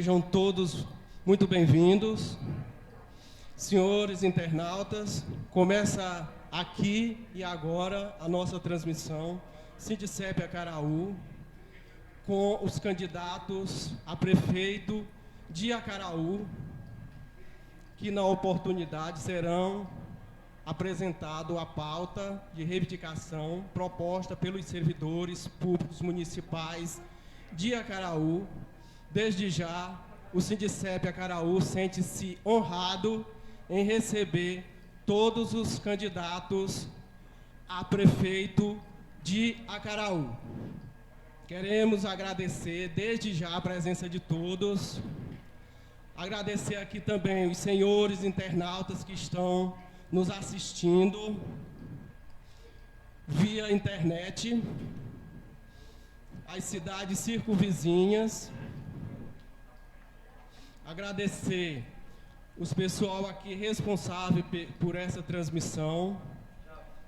Sejam todos muito bem-vindos. Senhores internautas, começa aqui e agora a nossa transmissão Sindicep Acaraú com os candidatos a prefeito de Acaraú, que na oportunidade serão apresentado a pauta de reivindicação proposta pelos servidores públicos municipais de Acaraú. Desde já, o Sindicep Acaraú sente-se honrado em receber todos os candidatos a prefeito de Acaraú. Queremos agradecer desde já a presença de todos, agradecer aqui também os senhores internautas que estão nos assistindo via internet, as cidades circunvizinhas, agradecer os pessoal aqui responsável por essa transmissão,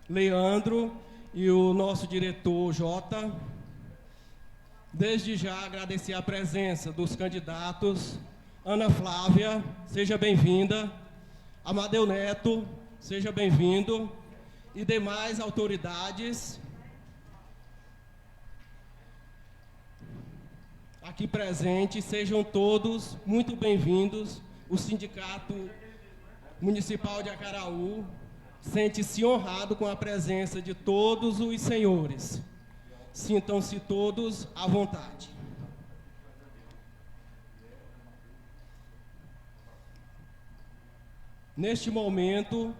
Leandro e o nosso diretor Jota. Desde já agradecer a presença dos candidatos. Ana Flávia, seja bem-vinda. Amadeu Neto, seja bem-vindo. E demais autoridades aqui presentes, sejam todos muito bem-vindos. O Sindicato Municipal de Acaraú sente-se honrado com a presença de todos os senhores. Sintam-se todos à vontade. Neste momento,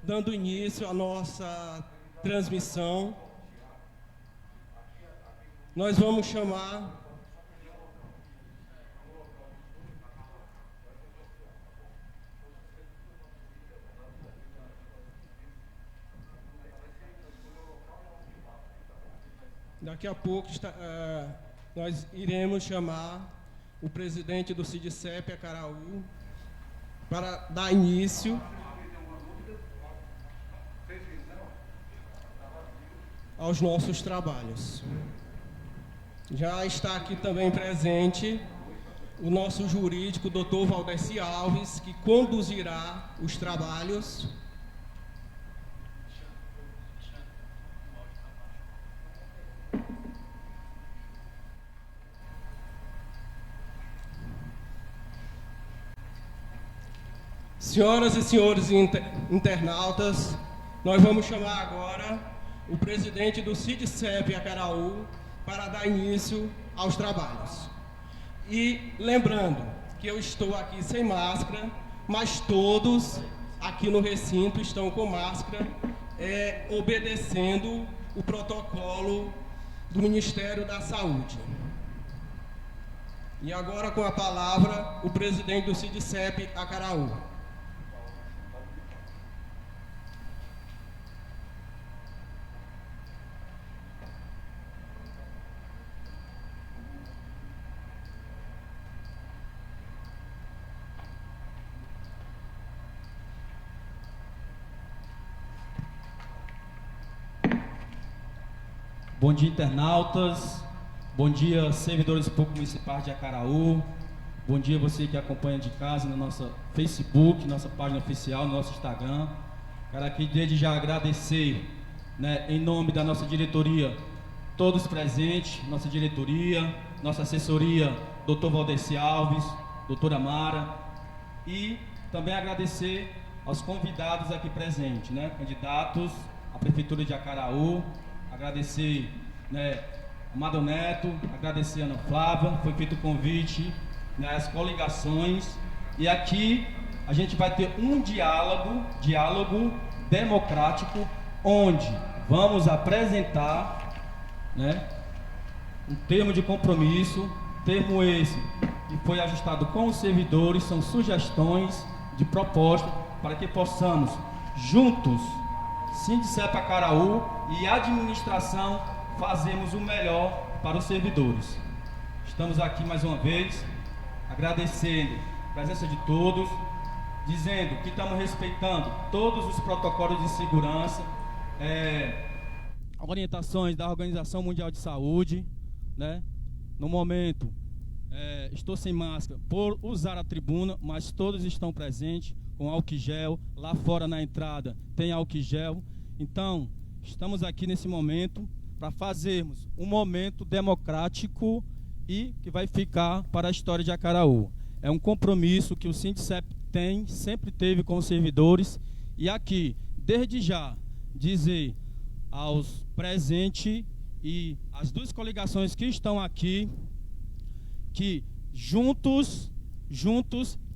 dando início à nossa transmissão, nós vamos chamar daqui a pouco nós iremos chamar o presidente do Sindicep Acaraú para dar início aos nossos trabalhos. Já está aqui também presente o nosso jurídico, Dr. Valdeci Alves, que conduzirá os trabalhos. Senhoras e senhores internautas, nós vamos chamar agora o presidente do Sindicep Acaraú para dar início aos trabalhos. E lembrando que eu estou aqui sem máscara, mas todos aqui no recinto estão com máscara, obedecendo o protocolo do Ministério da Saúde. E agora com a palavra o presidente do Sindicep Acaraú. Bom dia, internautas. Bom dia, servidores públicos municipais de Acaraú. Bom dia você que acompanha de casa no nosso Facebook, nossa página oficial, no nosso Instagram. Quero aqui desde já agradecer, em nome da nossa diretoria, todos presentes, nossa diretoria, nossa assessoria, Dr. Valdeci Alves, doutora Mara, e também agradecer aos convidados aqui presentes, candidatos à Prefeitura de Acaraú. Agradecer, Amadeu Neto, agradecer a Ana Flávia, foi feito o convite, as coligações, e aqui a gente vai ter um diálogo democrático, onde vamos apresentar, um termo de compromisso, termo esse que foi ajustado com os servidores, são sugestões de proposta para que possamos juntos, Sindicep Acaraú e administração, fazemos o melhor para os servidores. Estamos aqui mais uma vez, agradecendo a presença de todos, dizendo que estamos respeitando todos os protocolos de segurança, orientações da Organização Mundial de Saúde, No momento, estou sem máscara por usar a tribuna, mas todos estão presentes com álcool gel. Lá fora na entrada tem álcool gel. Então, estamos aqui nesse momento para fazermos um momento democrático e que vai ficar para a história de Acaraú. É um compromisso que o Sindicep sempre teve com os servidores. E aqui, desde já, dizer aos presentes e as duas coligações que estão aqui, que juntos,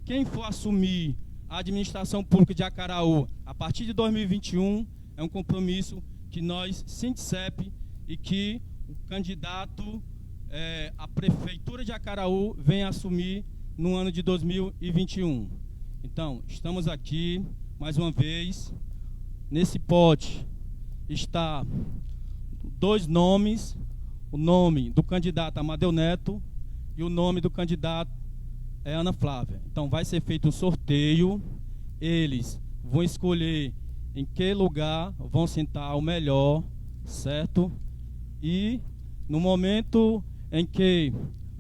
quem for assumir a administração pública de Acaraú a partir de 2021, é um compromisso que nós, Sindicep, e que o candidato à prefeitura de Acaraú venha assumir no ano de 2021. Então, estamos aqui, mais uma vez, nesse pote está 2 nomes, o nome do candidato Amadeu Neto e o nome do candidato é Ana Flávia. Então vai ser feito um sorteio, eles vão escolher em que lugar vão sentar o melhor, certo? E no momento em que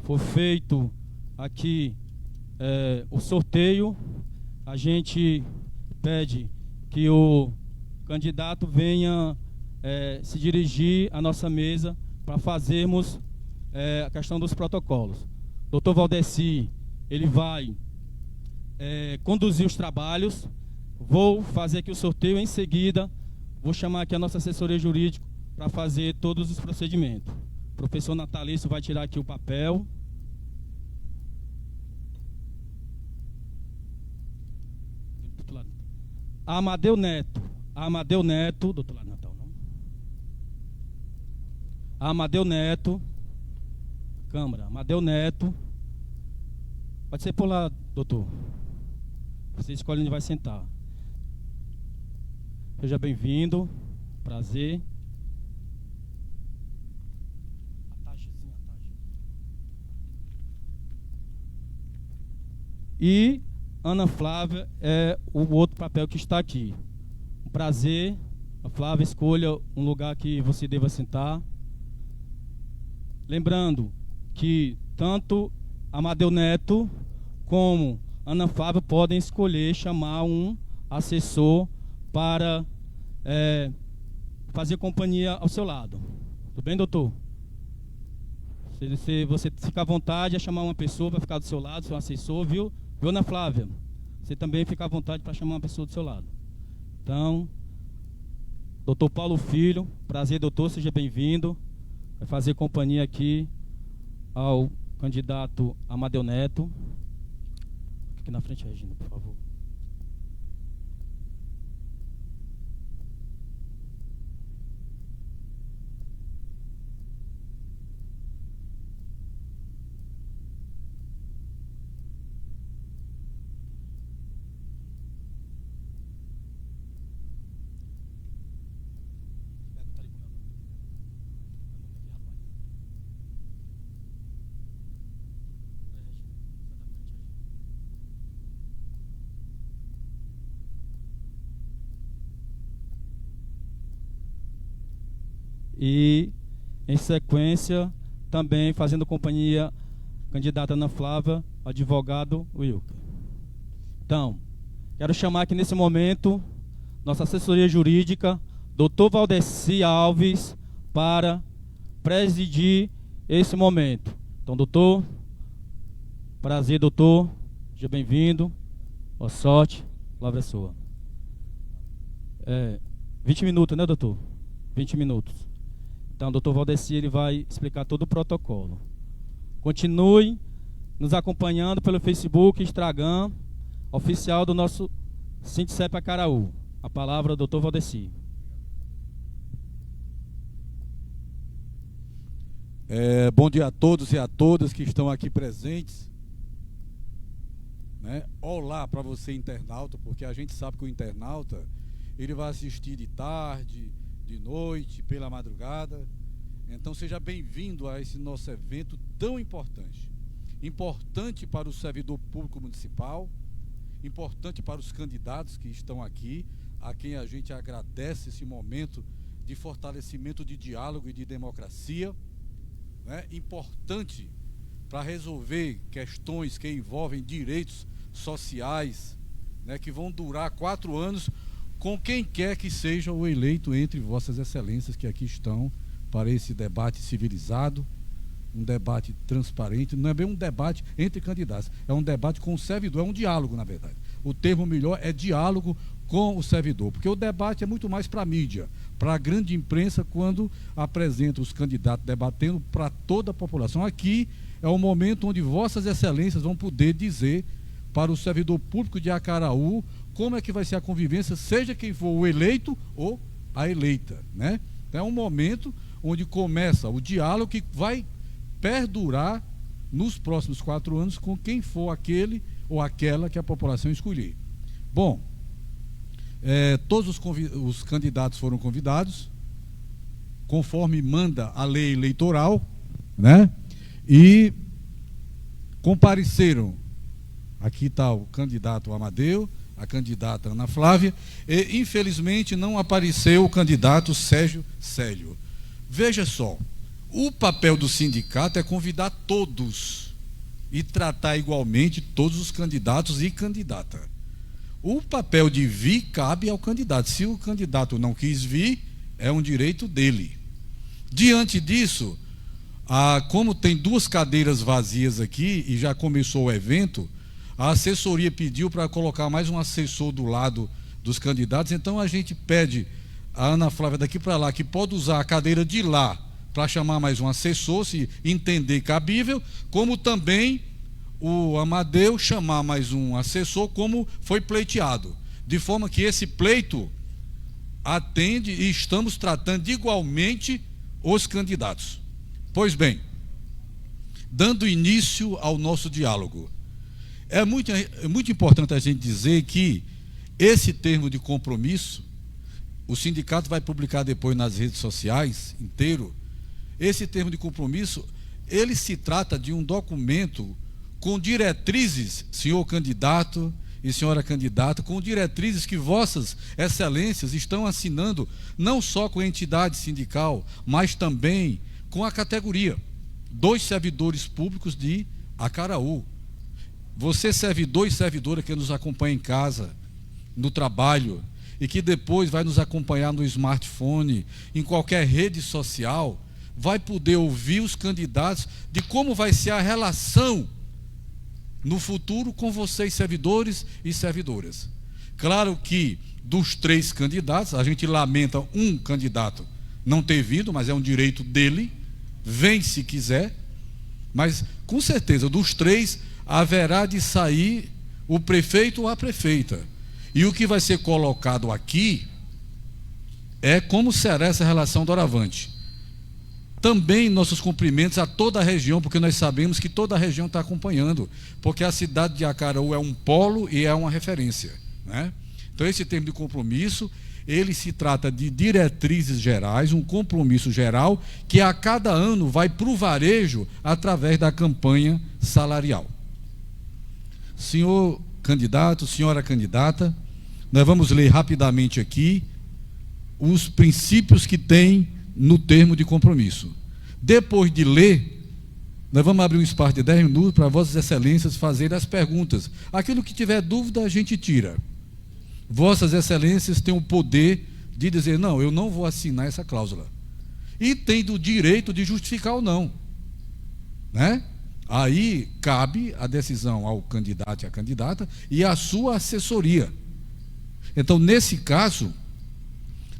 for feito aqui o sorteio, a gente pede que o candidato venha se dirigir à nossa mesa para fazermos a questão dos protocolos. Dr. Valdeci, ele vai conduzir os trabalhos. Vou fazer aqui o sorteio, em seguida vou chamar aqui a nossa assessoria jurídica para fazer todos os procedimentos. O professor Natalício vai tirar aqui o papel. Amadeu Neto, doutor Lado Natal, não? Amadeu Neto, Câmara, Amadeu Neto. Pode ser por lá, doutor. Você escolhe onde vai sentar. Seja bem-vindo, prazer. E Ana Flávia é o outro papel que está aqui. Um prazer. A Flávia, escolha um lugar que você deva sentar. Lembrando que tanto Amadeu Neto como Ana Flávia podem escolher chamar um assessor para fazer companhia ao seu lado. Tudo bem, doutor? Você fica à vontade a chamar uma pessoa para ficar do seu lado, seu assessor, viu? Viu, Ana Flávia? Você também fica à vontade para chamar uma pessoa do seu lado. Então, doutor Paulo Filho, prazer, doutor, seja bem-vindo. Vai fazer companhia aqui ao candidato Amadeu Neto. Aqui na frente, Regina, por favor. E, em sequência, também fazendo companhia, candidata Ana Flávia, advogado Wilker. Então, quero chamar aqui nesse momento nossa assessoria jurídica, doutor Valdeci Alves, para presidir esse momento. Então, doutor, prazer, doutor, seja bem-vindo, boa sorte, a palavra é sua. 20 minutos, né, doutor? 20 minutos. Então, o doutor Valdeci, ele vai explicar todo o protocolo. Continue nos acompanhando pelo Facebook, Instagram, oficial do nosso Sindicep Acaraú. A palavra ao doutor Valdeci. Bom dia a todos e a todas que estão aqui presentes. Olá para você, internauta, porque a gente sabe que o internauta ele vai assistir de tarde, de noite, pela madrugada. Então seja bem-vindo a esse nosso evento tão importante. Importante para o servidor público municipal, importante para os candidatos que estão aqui, a quem a gente agradece esse momento de fortalecimento de diálogo e de democracia. Importante para resolver questões que envolvem direitos sociais, né, que vão durar 4 anos, com quem quer que seja o eleito entre vossas excelências que aqui estão para esse debate civilizado, um debate transparente. Não é bem um debate entre candidatos, é um debate com o servidor, é um diálogo, na verdade. O termo melhor é diálogo com o servidor, porque o debate é muito mais para a mídia, para a grande imprensa, quando apresenta os candidatos debatendo para toda a população. Aqui é o momento onde vossas excelências vão poder dizer para o servidor público de Acaraú como é que vai ser a convivência, seja quem for o eleito ou a eleita, né? Então é um momento onde começa o diálogo que vai perdurar nos próximos 4 anos com quem for aquele ou aquela que a população escolher. Bom, todos os candidatos foram convidados, conforme manda a lei eleitoral, né? E compareceram. Aqui está o candidato Amadeu, a candidata Ana Flávia, e infelizmente não apareceu o candidato Sérgio Célio. Veja só, o papel do sindicato é convidar todos e tratar igualmente todos os candidatos e candidata. O papel de vir cabe ao candidato. Se o candidato não quis vir, é um direito dele. Diante disso, como tem 2 cadeiras vazias aqui e já começou o evento, a assessoria pediu para colocar mais um assessor do lado dos candidatos. Então a gente pede a Ana Flávia daqui para lá, que pode usar a cadeira de lá para chamar mais um assessor, se entender cabível, como também o Amadeu chamar mais um assessor, como foi pleiteado, de forma que esse pleito atende e estamos tratando igualmente os candidatos. Pois bem, dando início ao nosso diálogo, é muito importante a gente dizer que esse termo de compromisso, o sindicato vai publicar depois nas redes sociais inteiro. Esse termo de compromisso, ele se trata de um documento com diretrizes, senhor candidato e senhora candidata, com diretrizes que vossas excelências estão assinando, não só com a entidade sindical, mas também com a categoria, 2 servidores públicos de Acaraú. Você, servidor e servidora que nos acompanha em casa, no trabalho, e que depois vai nos acompanhar no smartphone, em qualquer rede social, vai poder ouvir os candidatos de como vai ser a relação no futuro com vocês, servidores e servidoras. Claro que dos 3 candidatos, a gente lamenta um candidato não ter vindo, mas é um direito dele, vem se quiser, mas com certeza dos 3 haverá de sair o prefeito ou a prefeita. E o que vai ser colocado aqui é como será essa relação doravante. Também nossos cumprimentos a toda a região, porque nós sabemos que toda a região está acompanhando, porque a cidade de Acaraú é um polo e é uma referência, né? Então esse termo de compromisso, ele se trata de diretrizes gerais, um compromisso geral que a cada ano vai para o varejo através da campanha salarial. Senhor candidato, senhora candidata, nós vamos ler rapidamente aqui os princípios que tem no termo de compromisso. Depois de ler, nós vamos abrir um espaço de 10 minutos para vossas excelências fazerem as perguntas. Aquilo que tiver dúvida, a gente tira. Vossas excelências têm o poder de dizer, não, eu não vou assinar essa cláusula. E tem do direito de justificar ou não, né? Aí cabe a decisão ao candidato e à candidata e à sua assessoria. Então, nesse caso,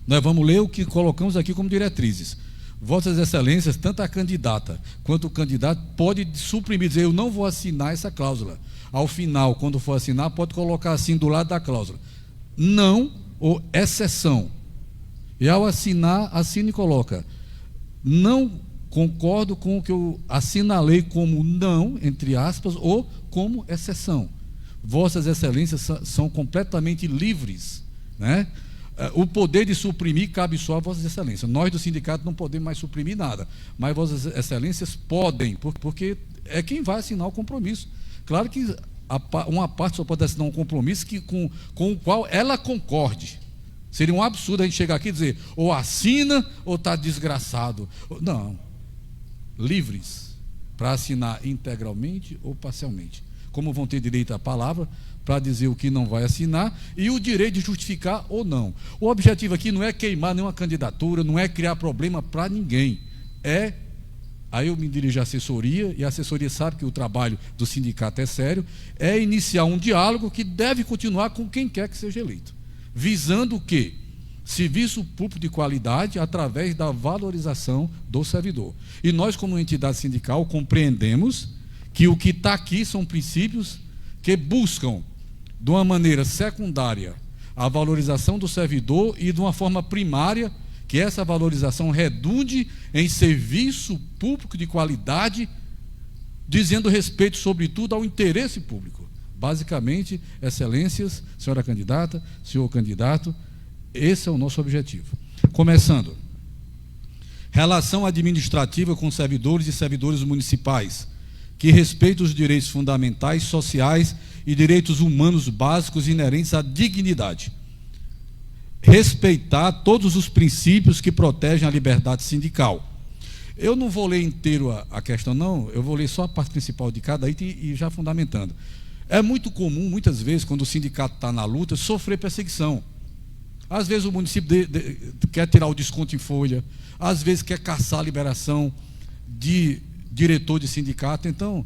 nós vamos ler o que colocamos aqui como diretrizes. Vossas excelências, tanto a candidata quanto o candidato pode suprimir, dizer, eu não vou assinar essa cláusula. Ao final, quando for assinar, pode colocar assim do lado da cláusula, não ou exceção. E ao assinar, assina e coloca, não concordo com o que eu assinalei como não, entre aspas, ou como exceção. Vossas excelências são completamente livres, né? O poder de suprimir cabe só a vossas excelências. Nós do sindicato não podemos mais suprimir nada, mas vossas excelências podem, porque é quem vai assinar o compromisso. Claro que uma parte só pode assinar um compromisso com o qual ela concorde. Seria um absurdo a gente chegar aqui e dizer, ou assina ou está desgraçado. Não. Livres. para assinar integralmente ou parcialmente. Como vão ter direito à palavra para dizer o que não vai assinar e o direito de justificar ou não. O objetivo aqui não é queimar nenhuma candidatura, não é criar problema para ninguém. Aí eu me dirijo à assessoria, e a assessoria sabe que o trabalho do sindicato é sério, é iniciar um diálogo que deve continuar com quem quer que seja eleito, visando o quê? Serviço público de qualidade através da valorização do servidor. E nós, como entidade sindical, compreendemos que o que está aqui são princípios que buscam, de uma maneira secundária, a valorização do servidor e, de uma forma primária, que essa valorização redunde em serviço público de qualidade, dizendo respeito, sobretudo, ao interesse público. Basicamente, excelências, senhora candidata, senhor candidato, esse é o nosso objetivo. Começando, relação administrativa com servidores e servidores municipais, que respeitam os direitos fundamentais, sociais e direitos humanos básicos inerentes à dignidade. Respeitar todos os princípios que protegem a liberdade sindical. Eu não vou ler inteiro a questão, não, eu vou ler só a parte principal de cada item e já fundamentando. É muito comum, muitas vezes, quando o sindicato está na luta, sofrer perseguição. Às vezes o município quer tirar o desconto em folha, às vezes quer caçar a liberação de diretor de sindicato. Então,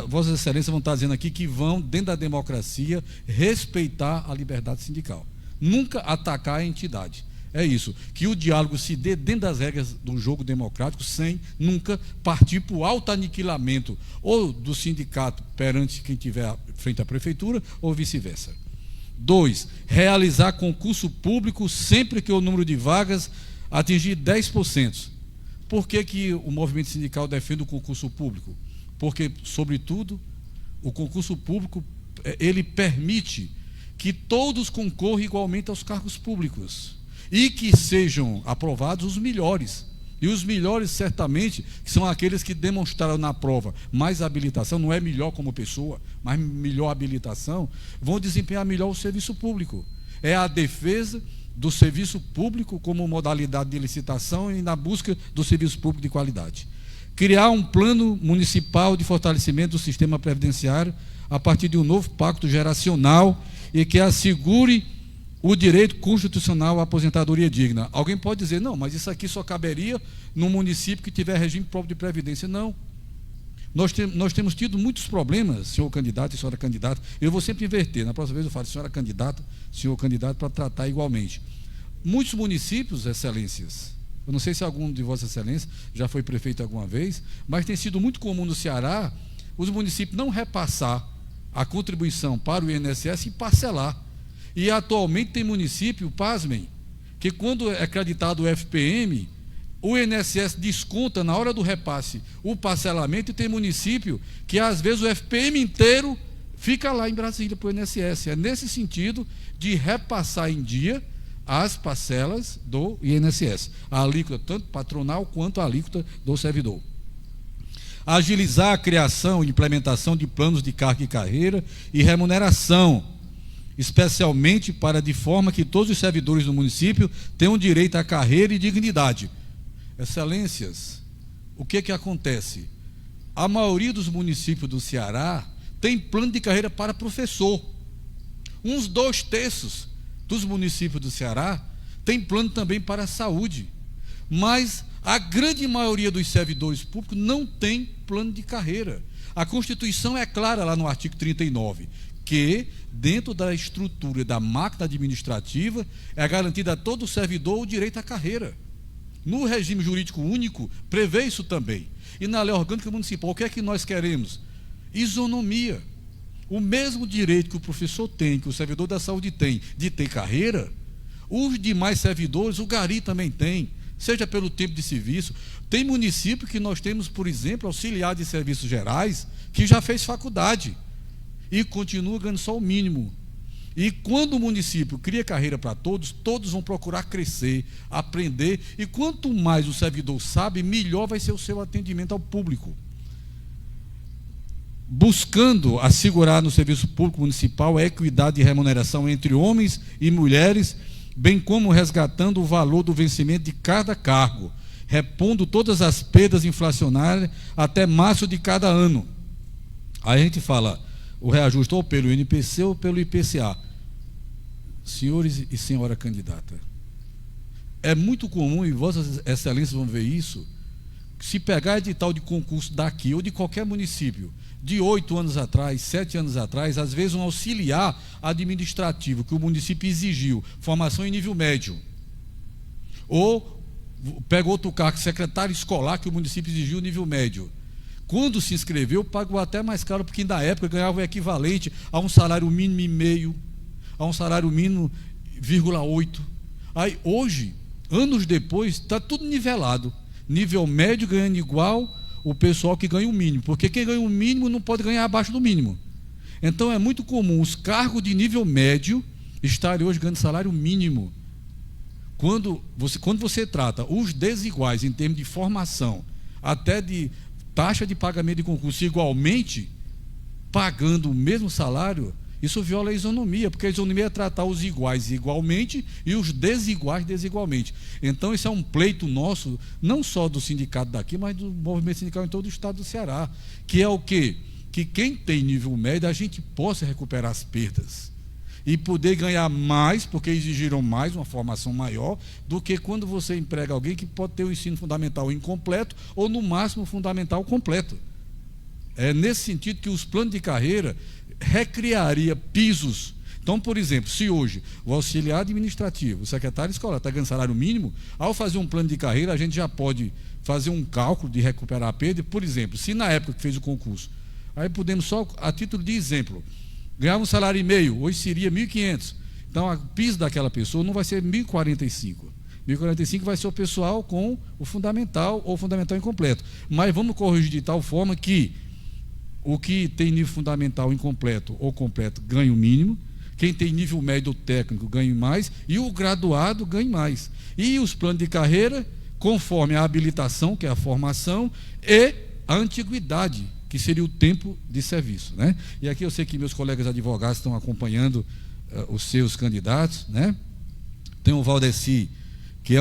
Vossas Excelências vão estar dizendo aqui que vão, dentro da democracia, respeitar a liberdade sindical. Nunca atacar a entidade. É isso, que o diálogo se dê dentro das regras do jogo democrático, sem nunca partir para o autoaniquilamento ou do sindicato perante quem estiver frente à prefeitura, ou vice-versa. 2. Realizar concurso público sempre que o número de vagas atingir 10%. Por que o movimento sindical defende o concurso público? Porque, sobretudo, o concurso público, ele permite que todos concorram igualmente aos cargos públicos e que sejam aprovados os melhores. E os melhores, certamente, que são aqueles que demonstraram na prova mais habilitação, não é melhor como pessoa, mas melhor habilitação, vão desempenhar melhor o serviço público. É a defesa do serviço público como modalidade de licitação e na busca do serviço público de qualidade. Criar um plano municipal de fortalecimento do sistema previdenciário a partir de um novo pacto geracional e que assegure o direito constitucional à aposentadoria digna. Alguém pode dizer, não, mas isso aqui só caberia num município que tiver regime próprio de previdência. Não. Nós temos tido muitos problemas, senhor candidato e senhora candidata. Eu vou sempre inverter. Na próxima vez eu falo senhora candidata, senhor candidato, para tratar igualmente. Muitos municípios, excelências, eu não sei se algum de vossas excelências já foi prefeito alguma vez, mas tem sido muito comum no Ceará os municípios não repassar a contribuição para o INSS e parcelar. E atualmente tem município, pasmem, que quando é acreditado o FPM, o INSS desconta na hora do repasse o parcelamento, e tem município que às vezes o FPM inteiro fica lá em Brasília para o INSS. É nesse sentido de repassar em dia as parcelas do INSS, a alíquota tanto patronal quanto a alíquota do servidor. Agilizar a criação e implementação de planos de carga e carreira e remuneração, especialmente de forma que todos os servidores do município tenham direito à carreira e dignidade. Excelências, o que acontece? A maioria dos municípios do Ceará tem plano de carreira para professor. Uns 2/3 dos municípios do Ceará tem plano também para a saúde. Mas a grande maioria dos servidores públicos não tem plano de carreira. A Constituição é clara lá no artigo 39, que dentro da estrutura da máquina administrativa é garantido a todo servidor o direito à carreira. No regime jurídico único prevê isso também. E na lei orgânica municipal, o que é que nós queremos? Isonomia. O mesmo direito que o professor tem, que o servidor da saúde tem, de ter carreira, os demais servidores, o gari também tem, seja pelo tempo de serviço. Tem município que nós temos, por exemplo, auxiliar de serviços gerais, que já fez faculdade e continua ganhando só o mínimo. E quando o município cria carreira para todos, todos vão procurar crescer, aprender, e quanto mais o servidor sabe, melhor vai ser o seu atendimento ao público. Buscando assegurar no serviço público municipal a equidade de remuneração entre homens e mulheres, bem como resgatando o valor do vencimento de cada cargo, repondo todas as perdas inflacionárias até março de cada ano. Aí a gente fala o reajuste ou pelo INPC ou pelo IPCA. Senhores e senhora candidata, é muito comum, e vossas excelências vão ver isso, se pegar edital de concurso daqui ou de qualquer município, de 8 anos atrás, 7 anos atrás, às vezes um auxiliar administrativo que o município exigiu, formação em nível médio, ou pega outro cargo, secretário escolar que o município exigiu nível médio. Quando se inscreveu, pagou até mais caro, porque na época ganhava o equivalente a um salário mínimo e meio, a um salário mínimo 0,8. Aí hoje, anos depois, está tudo nivelado. Nível médio ganhando igual o pessoal que ganha o mínimo, porque quem ganha o mínimo não pode ganhar abaixo do mínimo. Então é muito comum os cargos de nível médio estarem hoje ganhando salário mínimo. Quando você trata os desiguais em termos de formação, até de taxa de pagamento de concurso igualmente, pagando o mesmo salário, isso viola a isonomia, porque a isonomia é tratar os iguais igualmente e os desiguais desigualmente. Então isso é um pleito nosso, não só do sindicato daqui, mas do movimento sindical em todo o estado do Ceará, que é o quê? Que quem tem nível médio, a gente possa recuperar as perdas e poder ganhar mais, porque exigiram mais, uma formação maior, do que quando você emprega alguém que pode ter o ensino fundamental incompleto ou, no máximo, fundamental completo. É nesse sentido que os planos de carreira recriaria pisos. Então, por exemplo, se hoje o auxiliar administrativo, o secretário escolar está ganhando salário mínimo, ao fazer um plano de carreira, a gente já pode fazer um cálculo de recuperar a perda. Por exemplo, se na época que fez o concurso, aí podemos só, a título de exemplo, ganhava um salário e meio, hoje seria 1.500. Então, o piso daquela pessoa não vai ser 1.045. 1.045 vai ser o pessoal com o fundamental ou fundamental incompleto. Mas vamos corrigir de tal forma que o que tem nível fundamental incompleto ou completo ganha o mínimo, quem tem nível médio ou técnico ganha mais, e o graduado ganha mais. E os planos de carreira, conforme a habilitação, que é a formação, e a antiguidade, que seria o tempo de serviço, né? E aqui eu sei que meus colegas advogados estão acompanhando os seus candidatos, né? Tem o Valdeci, que é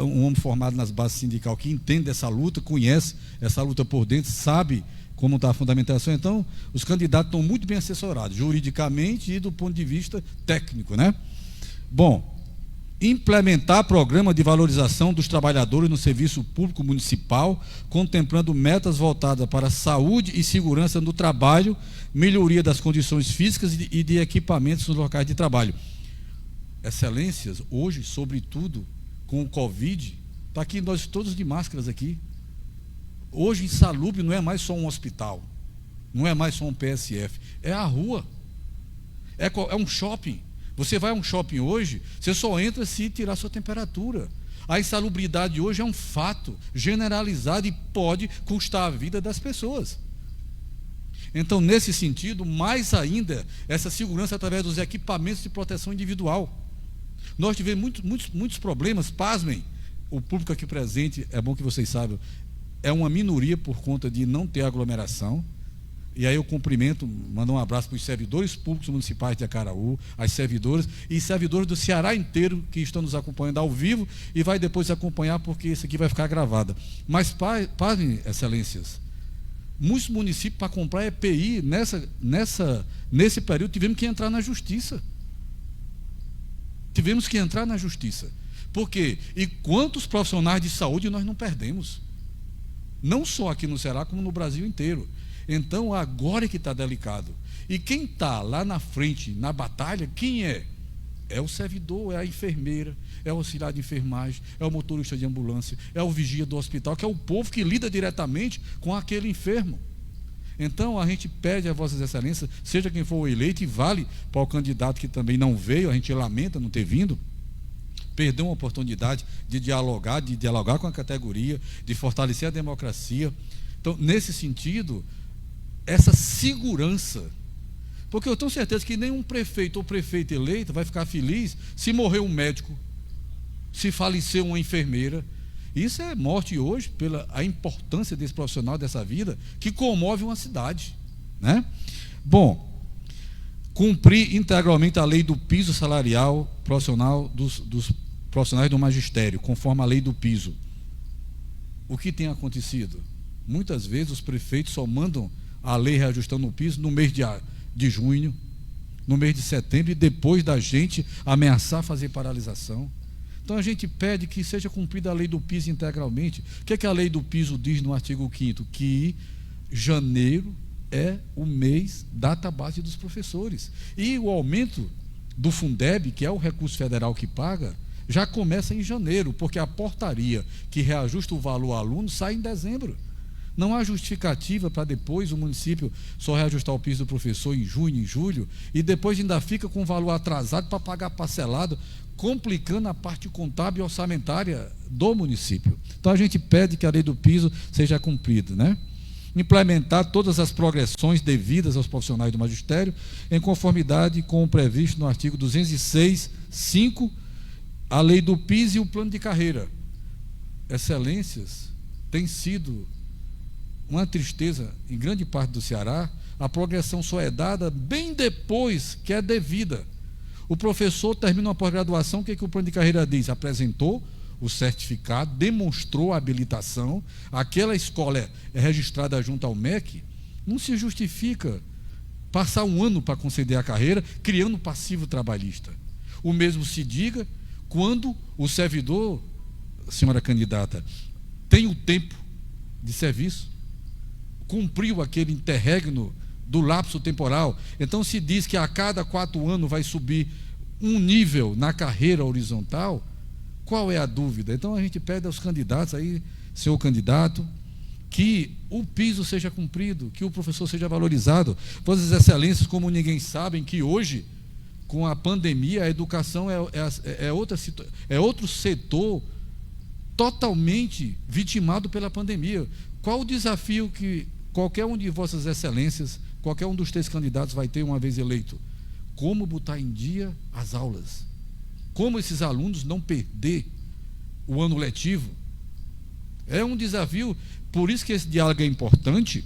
um homem formado nas bases sindicais, que entende essa luta, conhece essa luta por dentro, sabe como está a fundamentação. Então, os candidatos estão muito bem assessorados, juridicamente e do ponto de vista técnico, né? Bom, implementar programa de valorização dos trabalhadores no serviço público municipal, contemplando metas voltadas para a saúde e segurança no trabalho, melhoria das condições físicas e de equipamentos nos locais de trabalho. Excelências, hoje, sobretudo, com o Covid, está aqui nós todos de máscaras aqui. Hoje, insalubre não é mais só um hospital, não é mais só um PSF, é a rua, é um shopping. Você vai a um shopping hoje, você só entra se tirar sua temperatura. A insalubridade hoje é um fato generalizado e pode custar a vida das pessoas. Então, nesse sentido, mais ainda, essa segurança através dos equipamentos de proteção individual. Nós tivemos muitos problemas, pasmem, o público aqui presente, é bom que vocês saibam, é uma minoria por conta de não ter aglomeração. E aí eu cumprimento, mando um abraço para os servidores públicos municipais de Acaraú, as servidoras e servidores do Ceará inteiro que estão nos acompanhando ao vivo e vai depois acompanhar, porque isso aqui vai ficar gravado. Mas, pasmem, excelências, muitos municípios, para comprar EPI, nesse período, tivemos que entrar na justiça. Tivemos que entrar na justiça. Por quê? E quantos profissionais de saúde nós não perdemos? Não só aqui no Ceará, como no Brasil inteiro. Então, agora é que está delicado. E quem está lá na frente, na batalha, quem é? É o servidor, é a enfermeira, é o auxiliar de enfermagem, é o motorista de ambulância, é o vigia do hospital, que é o povo que lida diretamente com aquele enfermo. Então, a gente pede a Vossas Excelências, seja quem for o eleito, e vale para o candidato que também não veio, a gente lamenta não ter vindo, perdeu uma oportunidade de dialogar com a categoria, de fortalecer a democracia. Então, nesse sentido, essa segurança, porque eu tenho certeza que nenhum prefeito ou prefeita eleito vai ficar feliz se morrer um médico, se falecer uma enfermeira. Isso é morte hoje, pela a importância desse profissional, dessa vida, que comove uma cidade, né? Bom, cumprir integralmente a lei do piso salarial profissional dos profissionais do magistério, conforme a lei do piso. o que tem acontecido? Muitas vezes os prefeitos só mandam a lei reajustando o piso no mês de junho, no mês de setembro, e depois da gente ameaçar fazer paralisação. Então a gente pede que seja cumprida a lei do piso integralmente. O que é que a lei do piso diz no artigo 5º? Que janeiro é o mês data base dos professores. E o aumento do Fundeb, que é o recurso federal que paga, já começa em janeiro, porque a portaria que reajusta o valor ao aluno sai em dezembro. Não há justificativa para depois o município só reajustar o piso do professor em junho, em julho, e depois ainda fica com o valor atrasado para pagar parcelado, complicando a parte contábil e orçamentária do município. Então a gente pede que a lei do piso seja cumprida, né? Implementar todas as progressões devidas aos profissionais do magistério, em conformidade com o previsto no artigo 206(5), a lei do piso e o plano de carreira. Excelências, tem sido uma tristeza em grande parte do Ceará. A progressão só é dada bem depois que é devida. O professor termina uma pós-graduação, o que o plano de carreira diz? Apresentou o certificado, demonstrou a habilitação, aquela escola é registrada junto ao MEC, não se justifica passar um ano para conceder a carreira, criando passivo trabalhista. O mesmo se diga quando o servidor, senhora candidata, tem o tempo de serviço, cumpriu aquele interregno do lapso temporal. Então se diz que a cada 4 anos vai subir um nível na carreira horizontal. Qual é a dúvida? Então a gente pede aos candidatos aí, senhor candidato, que o piso seja cumprido, que o professor seja valorizado. Vossas excelências, como ninguém sabem, que hoje, com a pandemia, a educação é outro setor totalmente vitimado pela pandemia. Qual o desafio que qualquer um de vossas excelências, qualquer um dos 3 candidatos vai ter uma vez eleito? Como botar em dia as aulas? Como esses alunos não perder o ano letivo? É um desafio, por isso que esse diálogo é importante,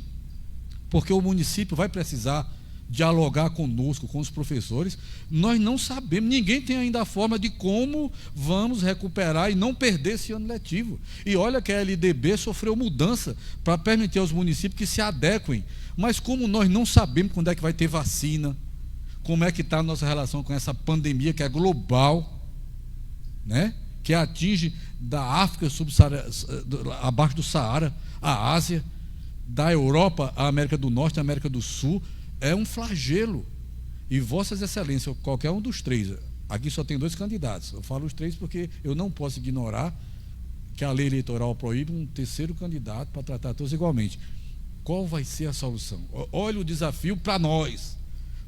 porque o município vai precisar dialogar conosco, com os professores. Nós não sabemos, ninguém tem ainda a forma de como vamos recuperar e não perder esse ano letivo. E olha que a LDB sofreu mudança para permitir aos municípios que se adequem, mas como nós não sabemos quando é que vai ter vacina, como é que está a nossa relação com essa pandemia que é global, né? Que atinge da África abaixo do Saara, a Ásia, da Europa, a América do Norte, a América do Sul, é um flagelo. E vossas excelências, qualquer um dos 3, aqui só tem 2 candidatos, eu falo os 3 porque eu não posso ignorar que a lei eleitoral proíbe um 3º candidato para tratar todos igualmente. Qual vai ser a solução? Olha o desafio para nós.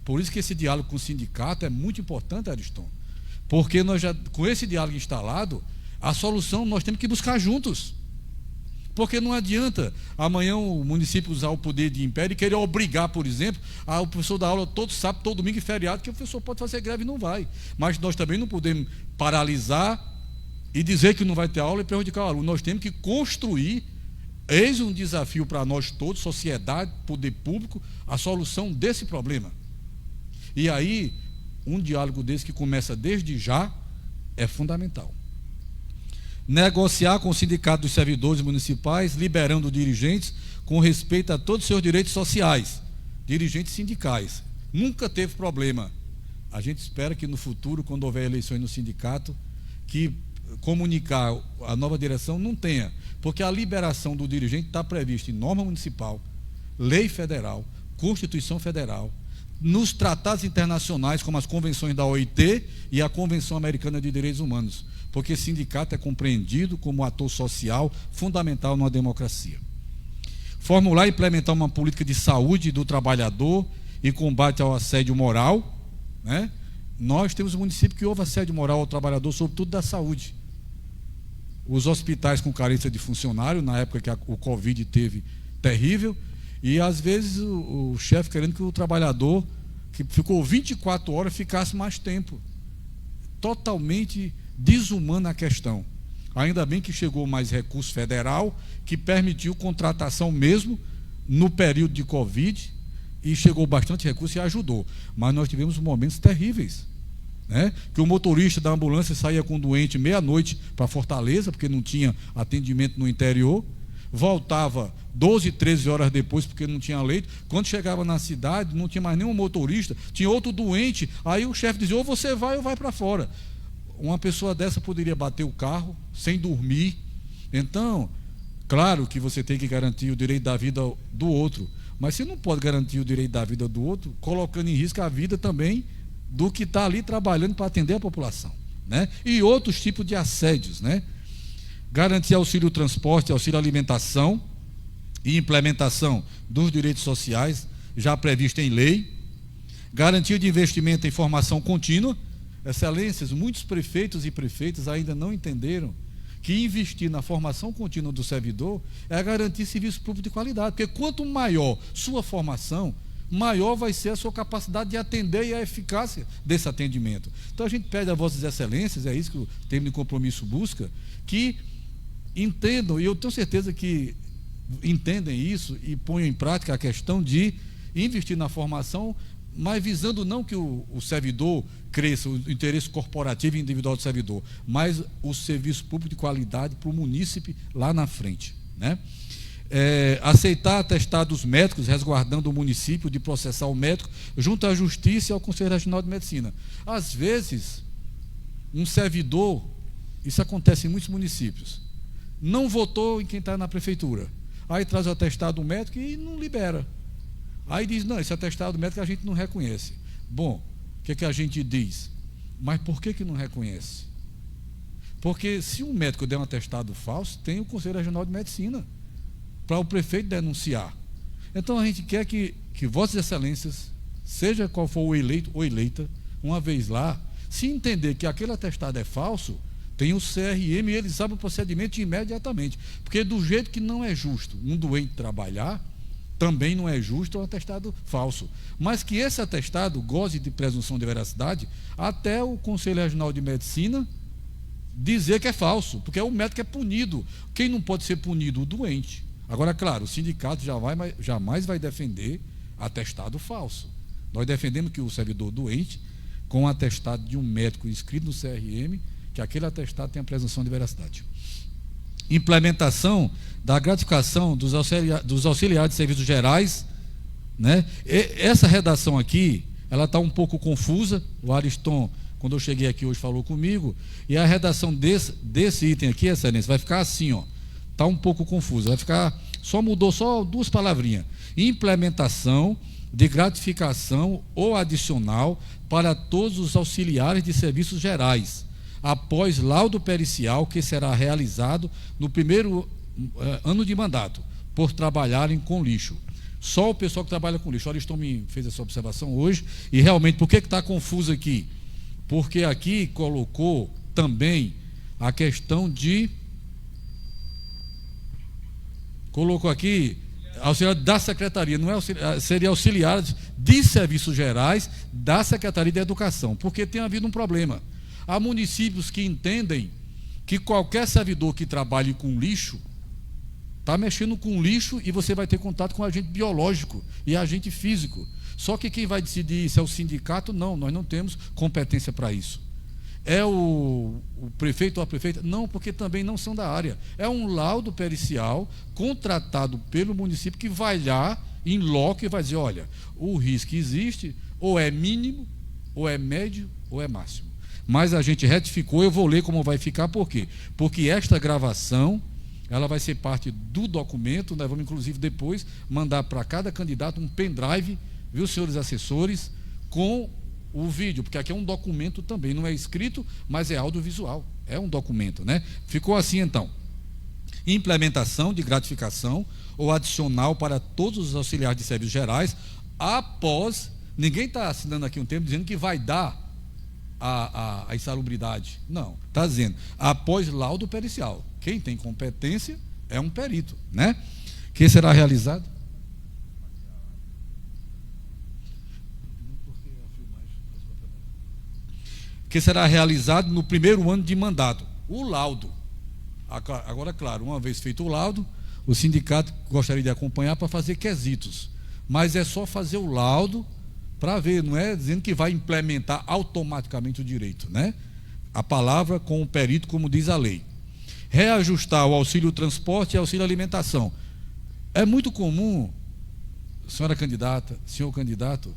Por isso que esse diálogo com o sindicato é muito importante, Ariston, porque nós já, com esse diálogo instalado, a solução nós temos que buscar juntos. Porque não adianta amanhã o município usar o poder de império e querer obrigar, por exemplo, o professor dar aula todo sábado, todo domingo e feriado, que o professor pode fazer greve e não vai. Mas nós também não podemos paralisar e dizer que não vai ter aula e prejudicar o aluno. Nós temos que construir, eis um desafio para nós todos, sociedade, poder público, a solução desse problema. E aí, um diálogo desse que começa desde já é fundamental. Negociar com o Sindicato dos Servidores Municipais, liberando dirigentes com respeito a todos os seus direitos sociais, dirigentes sindicais. Nunca teve problema. A gente espera que no futuro, quando houver eleições no sindicato, que comunicar a nova direção não tenha, porque a liberação do dirigente está prevista em norma municipal, lei federal, Constituição Federal, nos tratados internacionais, como as convenções da OIT e a Convenção Americana de Direitos Humanos, porque sindicato é compreendido como ator social fundamental numa democracia. Formular e implementar uma política de saúde do trabalhador e combate ao assédio moral, né? Nós temos um município que houve assédio moral ao trabalhador, sobretudo da saúde. Os hospitais com carência de funcionário, na época que o Covid teve, terrível, e às vezes o chefe querendo que o trabalhador, que ficou 24 horas, ficasse mais tempo. Totalmente desumana a questão. Ainda bem que chegou mais recurso federal, que permitiu contratação mesmo no período de Covid, e chegou bastante recurso e ajudou. Mas nós tivemos momentos terríveis, né? Que o motorista da ambulância saía com o doente meia-noite para Fortaleza, porque não tinha atendimento no interior, voltava 12, 13 horas depois, porque não tinha leito. Quando chegava na cidade, não tinha mais nenhum motorista, tinha outro doente, aí o chefe dizia, ou você vai ou vai para fora. Uma pessoa dessa poderia bater o carro sem dormir. Então, claro que você tem que garantir o direito da vida do outro, mas você não pode garantir o direito da vida do outro colocando em risco a vida também do que está ali trabalhando para atender a população, né? E outros tipos de assédios, né? Garantir auxílio transporte, auxílio alimentação e implementação dos direitos sociais já previsto em lei. Garantia de investimento em formação contínua. Excelências, muitos prefeitos e prefeitas ainda não entenderam que investir na formação contínua do servidor é garantir serviço público de qualidade, porque quanto maior sua formação, maior vai ser a sua capacidade de atender e a eficácia desse atendimento. Então a gente pede a vossas excelências, é isso que o termo de compromisso busca, que entendam, e eu tenho certeza que entendem isso e ponham em prática a questão de investir na formação, mas visando não que o servidor cresça, o interesse corporativo e individual do servidor, mas o serviço público de qualidade para o munícipe lá na frente, né? Aceitar atestados médicos, resguardando o município de processar o médico junto à Justiça e ao Conselho Regional de Medicina. Às vezes, um servidor, isso acontece em muitos municípios, não votou em quem está na prefeitura, aí traz o atestado médico e não libera. Aí diz, não, esse atestado médico a gente não reconhece. Bom, o que a gente diz? Mas por que não reconhece? Porque se um médico der um atestado falso, tem o Conselho Regional de Medicina para o prefeito denunciar. Então a gente quer que vossas excelências, seja qual for o eleito ou eleita, uma vez lá, se entender que aquele atestado é falso, tem o CRM e ele sabe o procedimento imediatamente. Porque do jeito que não é justo um doente trabalhar, também não é justo um atestado falso. Mas que esse atestado goze de presunção de veracidade até o Conselho Regional de Medicina dizer que é falso, porque o médico é punido. Quem não pode ser punido? O doente. Agora, claro, o sindicato jamais vai defender atestado falso. Nós defendemos que o servidor doente, com o atestado de um médico inscrito no CRM, que aquele atestado tenha presunção de veracidade. Implementação da gratificação dos auxiliares de serviços gerais, né? Essa redação aqui, ela está um pouco confusa. O Ariston, quando eu cheguei aqui hoje, falou comigo, e a redação desse item aqui, excelência, vai ficar assim, ó, está um pouco confusa, vai ficar, mudou só duas palavrinhas: implementação de gratificação ou adicional para todos os auxiliares de serviços gerais, após laudo pericial que será realizado no primeiro ano de mandato, por trabalharem com lixo. Só o pessoal que trabalha com lixo. O Ariston me fez essa observação hoje, e realmente, por que está confuso aqui? Porque aqui colocou também a questão de... Colocou aqui auxiliar da secretaria, não é seria auxiliares de serviços gerais da Secretaria de Educação, porque tem havido um problema. Há municípios que entendem que qualquer servidor que trabalhe com lixo está mexendo com lixo, e você vai ter contato com agente biológico e agente físico. Só que quem vai decidir isso é o sindicato? Não, nós não temos competência para isso. É o prefeito ou a prefeita? Não, porque também não são da área. É um laudo pericial contratado pelo município que vai lá, em loco, e vai dizer, olha, o risco existe, ou é mínimo, ou é médio, ou é máximo. Mas a gente retificou, eu vou ler como vai ficar, por quê? Porque esta gravação, ela vai ser parte do documento, nós vamos inclusive depois mandar para cada candidato um pendrive, viu, senhores assessores, com o vídeo, porque aqui é um documento também, não é escrito, mas é audiovisual, é um documento, né? Ficou assim então: implementação de gratificação ou adicional para todos os auxiliares de serviços gerais, após, ninguém está assinando aqui um termo dizendo que vai dar a insalubridade, não, está dizendo, após laudo pericial. Quem tem competência é um perito, né? Que será realizado? Que será realizado no primeiro ano de mandato. O laudo. Agora, claro, uma vez feito o laudo, o sindicato gostaria de acompanhar para fazer quesitos. Mas é só fazer o laudo para ver, não é dizendo que vai implementar automaticamente o direito, né? A palavra com o perito, como diz a lei. reajustar o auxílio transporte e auxílio alimentação. É muito comum, senhora candidata, senhor candidato,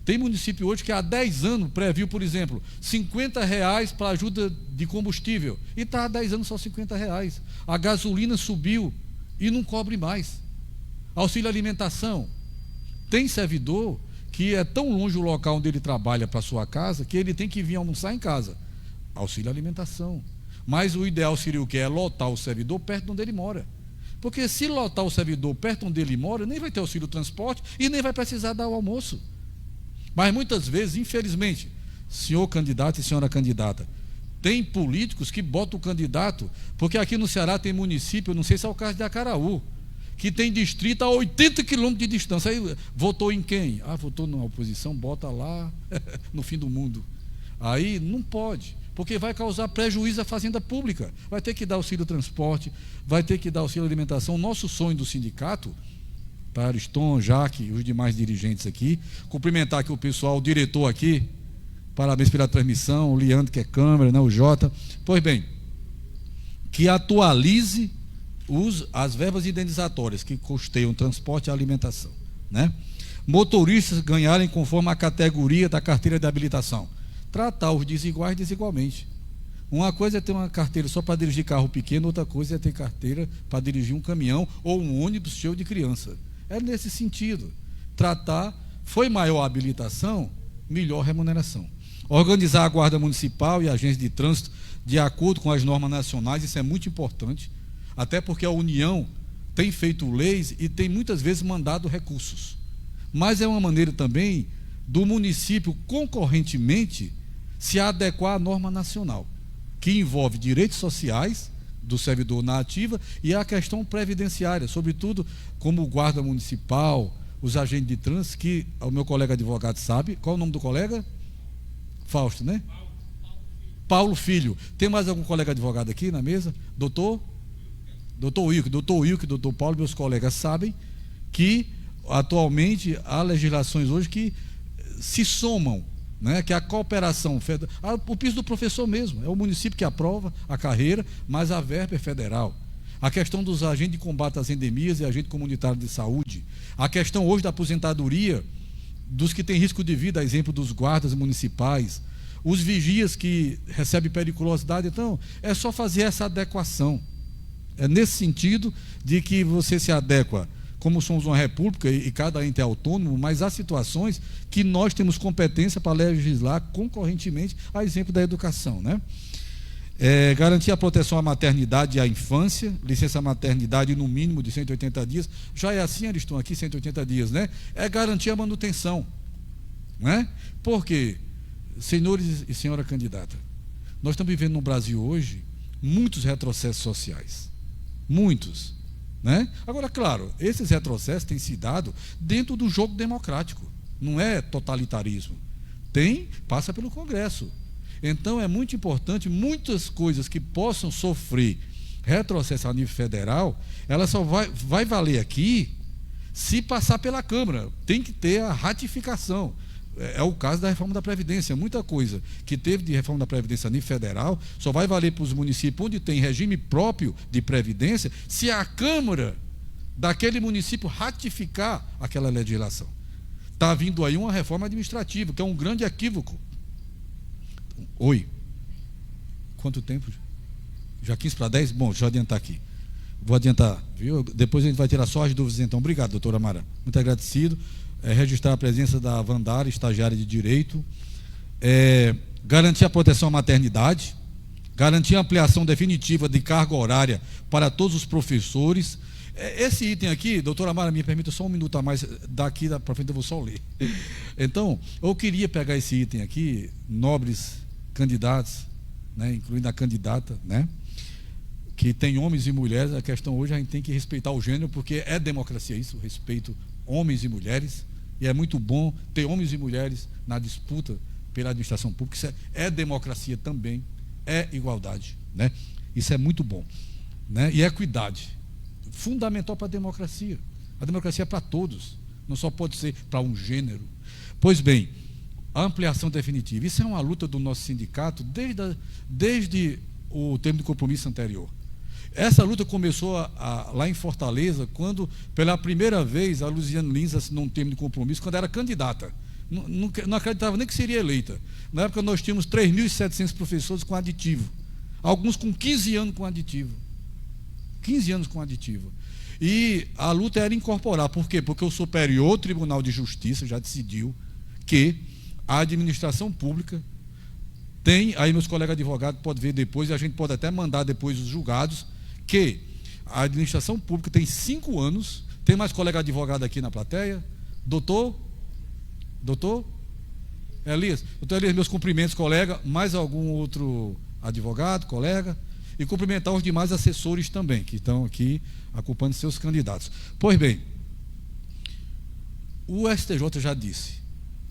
tem município hoje que há 10 anos previu, por exemplo, R$50 para ajuda de combustível, e está há 10 anos só R$50. A gasolina subiu e não cobre mais. Auxílio alimentação. Tem servidor que é tão longe o local onde ele trabalha para sua casa, que ele tem que vir almoçar em casa. Auxílio alimentação. Mas o ideal seria o quê? É lotar o servidor perto de onde ele mora. Porque se lotar o servidor perto onde ele mora, nem vai ter auxílio transporte e nem vai precisar dar o almoço. Mas muitas vezes, infelizmente, senhor candidato e senhora candidata, tem políticos que botam o candidato, porque aqui no Ceará tem município, não sei se é o caso de Acaraú, que tem distrito a 80 quilômetros de distância. Aí votou em quem? Ah, votou na oposição, bota lá no fim do mundo. Aí não pode, porque vai causar prejuízo à fazenda pública. Vai ter que dar auxílio transporte, vai ter que dar auxílio alimentação. O nosso sonho do sindicato, para Ariston, Jaque e os demais dirigentes aqui, cumprimentar aqui o pessoal, o diretor aqui, parabéns pela transmissão, o Leandro que é câmera, né, o Jota. Pois bem, que atualize as verbas indenizatórias que custeiam transporte e alimentação, né? Motoristas ganharem conforme a categoria da carteira de habilitação. Tratar os desiguais desigualmente. Uma coisa é ter uma carteira só para dirigir carro pequeno, outra coisa é ter carteira para dirigir um caminhão ou um ônibus cheio de criança. É nesse sentido. Tratar, foi maior a habilitação, melhor remuneração. Organizar a guarda municipal e a agência de trânsito de acordo com as normas nacionais, isso é muito importante, até porque a União tem feito leis e tem muitas vezes mandado recursos. Mas é uma maneira também do município concorrentemente se adequar à norma nacional, que envolve direitos sociais do servidor na ativa e a questão previdenciária, sobretudo como o guarda municipal, os agentes de trânsito, que o meu colega advogado sabe. Qual é o nome do colega? Fausto, né? Paulo Filho. Tem mais algum colega advogado aqui na mesa? Doutor Wilke, doutor Paulo, meus colegas sabem que atualmente há legislações hoje que se somam, né, que a cooperação federal, o piso do professor mesmo, é o município que aprova a carreira, mas a verba é federal. A questão dos agentes de combate às endemias e agente comunitário de saúde, a questão hoje da aposentadoria dos que têm risco de vida, a exemplo dos guardas municipais, os vigias que recebem periculosidade. Então, é só fazer essa adequação. É nesse sentido de que você se adequa, como somos uma república e cada ente é autônomo, mas há situações que nós temos competência para legislar concorrentemente, a exemplo da educação, né? Garantir a proteção à maternidade e à infância, licença maternidade no mínimo de 180 dias, já é assim, eles estão aqui 180 dias, né? É garantir a manutenção, né? Porque, senhores e senhora candidata, nós estamos vivendo no Brasil hoje muitos retrocessos sociais, muitos, né? Agora, claro, esses retrocessos têm se dado dentro do jogo democrático, não é totalitarismo, passa pelo Congresso. Então é muito importante, muitas coisas que possam sofrer retrocesso a nível federal, ela só vai valer aqui se passar pela Câmara, tem que ter a ratificação. É o caso da reforma da Previdência, muita coisa que teve de reforma da Previdência a nível federal só vai valer para os municípios onde tem regime próprio de Previdência, se a Câmara daquele município ratificar aquela legislação. Está vindo aí uma reforma administrativa, que é um grande equívoco. Oi. Quanto tempo? Já 15 para 10? Bom, deixa eu adiantar aqui. Vou adiantar, viu? Depois a gente vai tirar só as dúvidas, então. Obrigado, doutora Mara. Muito agradecido. Registrar a presença da Vandara, estagiária de Direito. Garantir a proteção à maternidade. Garantir a ampliação definitiva de carga horária para todos os professores. Esse item aqui, doutora Mara, me permita só um minuto a mais, daqui para frente eu vou só ler. Então, eu queria pegar esse item aqui, nobres candidatos, né, incluindo a candidata, né, que tem homens e mulheres. A questão hoje, a gente tem que respeitar o gênero, porque é democracia isso, respeito homens e mulheres, e é muito bom ter homens e mulheres na disputa pela administração pública. Isso é democracia também, é igualdade, né? Isso é muito bom, né? E equidade, fundamental para a democracia. A democracia é para todos, não só pode ser para um gênero. Pois bem, a ampliação definitiva, isso é uma luta do nosso sindicato desde o termo de compromisso anterior. Essa luta começou lá em Fortaleza, quando, pela primeira vez, a Luziane Lins assinou um termo de compromisso, quando era candidata. Não acreditava nem que seria eleita. Na época, nós tínhamos 3.700 professores com aditivo. Alguns com 15 anos com aditivo. 15 anos com aditivo. E a luta era incorporar. Por quê? Porque o Superior Tribunal de Justiça já decidiu que a administração pública tem, aí meus colegas advogados podem ver depois, e a gente pode até mandar depois os julgados, que a administração pública tem 5 anos. Tem mais colega advogado aqui na plateia? Doutor Elias? Doutor Elias, meus cumprimentos, colega. Mais algum outro advogado, colega? E cumprimentar os demais assessores também, que estão aqui acompanhando seus candidatos. Pois bem, o STJ já disse,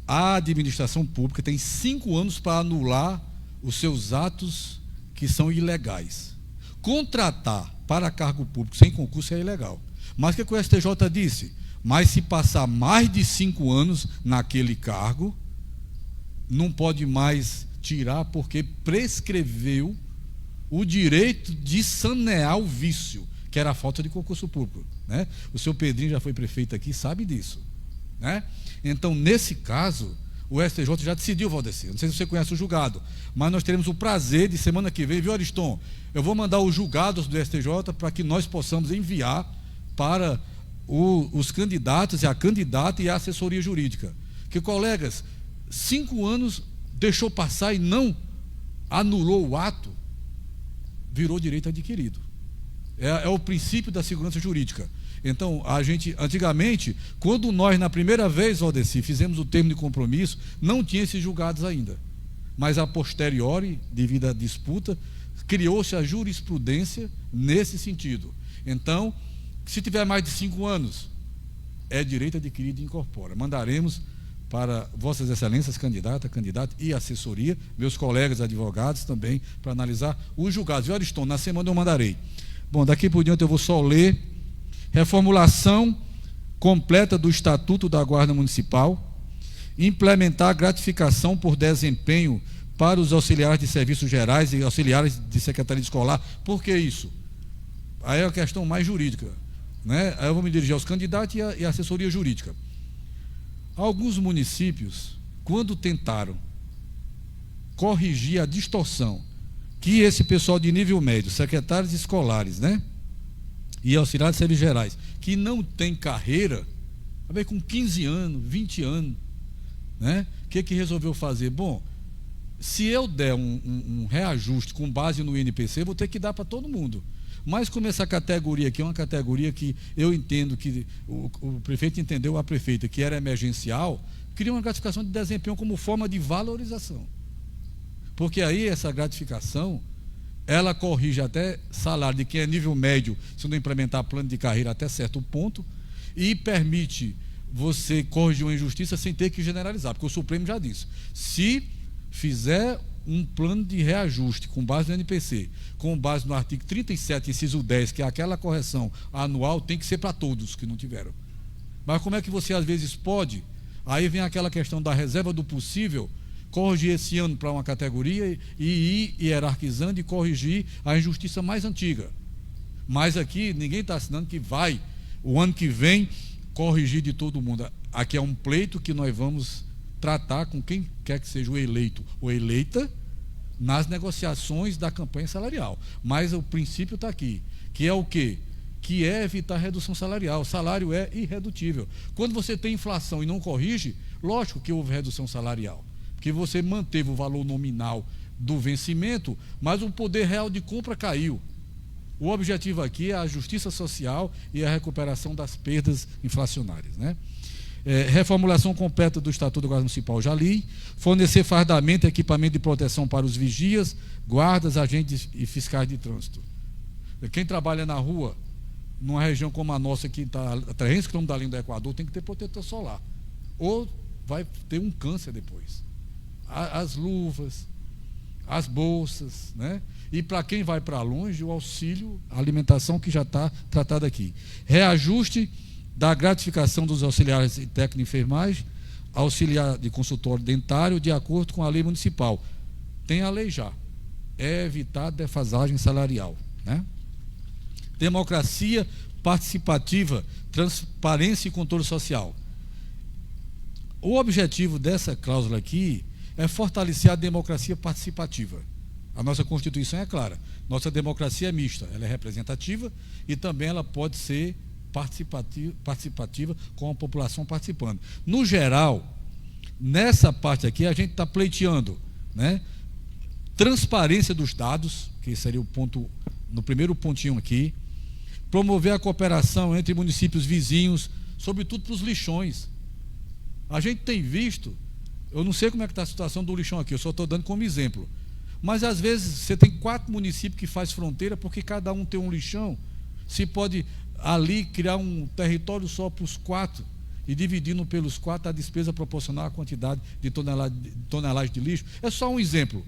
a administração pública tem 5 anos para anular os seus atos que são ilegais. Contratar para cargo público sem concurso é ilegal. Mas o que o STJ disse? Mas se passar mais de 5 anos naquele cargo, não pode mais tirar, porque prescreveu o direito de sanear o vício, que era a falta de concurso público, né? O seu Pedrinho já foi prefeito aqui, sabe disso, né? Então, nesse caso, o STJ já decidiu, Valdeci. Não sei se você conhece o julgado, mas nós teremos o prazer de, semana que vem, viu, Ariston? Eu vou mandar os julgados do STJ para que nós possamos enviar para os candidatos, e a candidata e a assessoria jurídica. Que, colegas, 5 anos deixou passar e não anulou o ato, virou direito adquirido. É o princípio da segurança jurídica. Então, a gente, antigamente, quando nós, na primeira vez, Valdeci, fizemos o termo de compromisso, não tinha esses julgados ainda. Mas, a posteriori, devido à disputa, criou-se a jurisprudência nesse sentido. Então, se tiver mais de 5 anos, é direito adquirido e incorpora. Mandaremos para Vossas Excelências, candidata e assessoria, meus colegas advogados também, para analisar os julgados. E Ariston, na semana eu mandarei. Bom, daqui por diante eu vou só ler. Reformulação completa do Estatuto da Guarda Municipal, implementar a gratificação por desempenho para os auxiliares de serviços gerais e auxiliares de secretaria escolar. Por que isso? Aí é a questão mais jurídica, né? Aí eu vou me dirigir aos candidatos e à assessoria jurídica. Alguns municípios, quando tentaram corrigir a distorção que esse pessoal de nível médio, secretários escolares, né, e auxiliares de serviços gerais, que não tem carreira, com 15 anos, 20 anos, né, o que resolveu fazer? Bom, se eu der um reajuste com base no INPC, vou ter que dar para todo mundo. Mas como essa categoria aqui é uma categoria que eu entendo que o prefeito entendeu, a prefeita, que era emergencial, cria uma gratificação de desempenho como forma de valorização. Porque aí essa gratificação, ela corrige até salário de quem é nível médio, se não implementar plano de carreira até certo ponto, e permite você corrigir uma injustiça sem ter que generalizar, porque o Supremo já disse, se fizer um plano de reajuste com base no NPC, com base no artigo 37, inciso 10, que é aquela correção anual, tem que ser para todos que não tiveram. Mas como é que você às vezes pode? Aí vem aquela questão da reserva do possível, corrigir esse ano para uma categoria e ir hierarquizando e corrigir a injustiça mais antiga. Mas aqui ninguém está assinando que vai, o ano que vem, corrigir de todo mundo. Aqui é um pleito que nós vamos tratar com quem quer que seja o eleito ou eleita nas negociações da campanha salarial. Mas o princípio está aqui, que é o quê? Que é evitar redução salarial. O salário é irredutível. Quando você tem inflação e não corrige, lógico que houve redução salarial, porque você manteve o valor nominal do vencimento, mas o poder real de compra caiu. O objetivo aqui é a justiça social e a recuperação das perdas inflacionárias, né? Reformulação completa do Estatuto da Guarda Municipal, já li. Fornecer fardamento e equipamento de proteção para os vigias, guardas, agentes e fiscais de trânsito. Quem trabalha na rua, numa região como a nossa, que está a 300 km da linha do Equador, tem que ter protetor solar, ou vai ter um câncer depois. As luvas, as bolsas, né? E para quem vai para longe, o auxílio, a alimentação, que já está tratada aqui. Reajuste da gratificação dos auxiliares de técnico de enfermagem, auxiliar de consultório dentário, de acordo com a lei municipal. Tem a lei já. É evitar defasagem salarial, né? democracia participativa, transparência e controle social. O objetivo dessa cláusula aqui é fortalecer a democracia participativa. A nossa Constituição é clara. Nossa democracia é mista, ela é representativa e também ela pode ser participativa com a população participando. No geral, nessa parte aqui, a gente está pleiteando, né, transparência dos dados, que seria o ponto, no primeiro pontinho aqui, promover a cooperação entre municípios vizinhos, sobretudo para os lixões. A gente tem visto, eu não sei como é que está a situação do lixão aqui, eu só estou dando como exemplo, mas às vezes você tem 4 municípios que faz fronteira, porque cada um tem um lixão, se pode ali criar um território só para os 4, e dividindo pelos 4 a despesa proporcional à quantidade de tonelagem de lixo. É só um exemplo.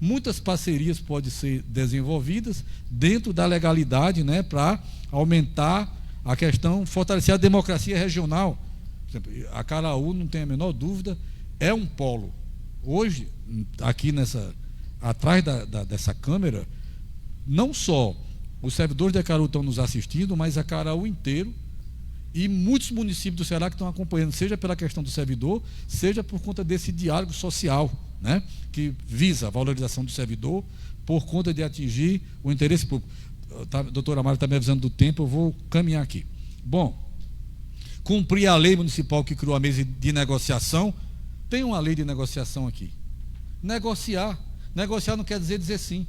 Muitas parcerias podem ser desenvolvidas dentro da legalidade, né, para aumentar a questão, fortalecer a democracia regional. Por exemplo, a Acaraú, não tem a menor dúvida, é um polo. Hoje, aqui atrás dessa câmera, não só os servidores de Acaraú estão nos assistindo, mas Acaraú inteiro e muitos municípios do Ceará que estão acompanhando, seja pela questão do servidor, seja por conta desse diálogo social, né, que visa a valorização do servidor por conta de atingir o interesse público. A doutora Amália está me avisando do tempo, eu vou caminhar aqui. Bom, cumprir a lei municipal que criou a mesa de negociação. Tem uma lei de negociação aqui. Negociar não quer dizer sim.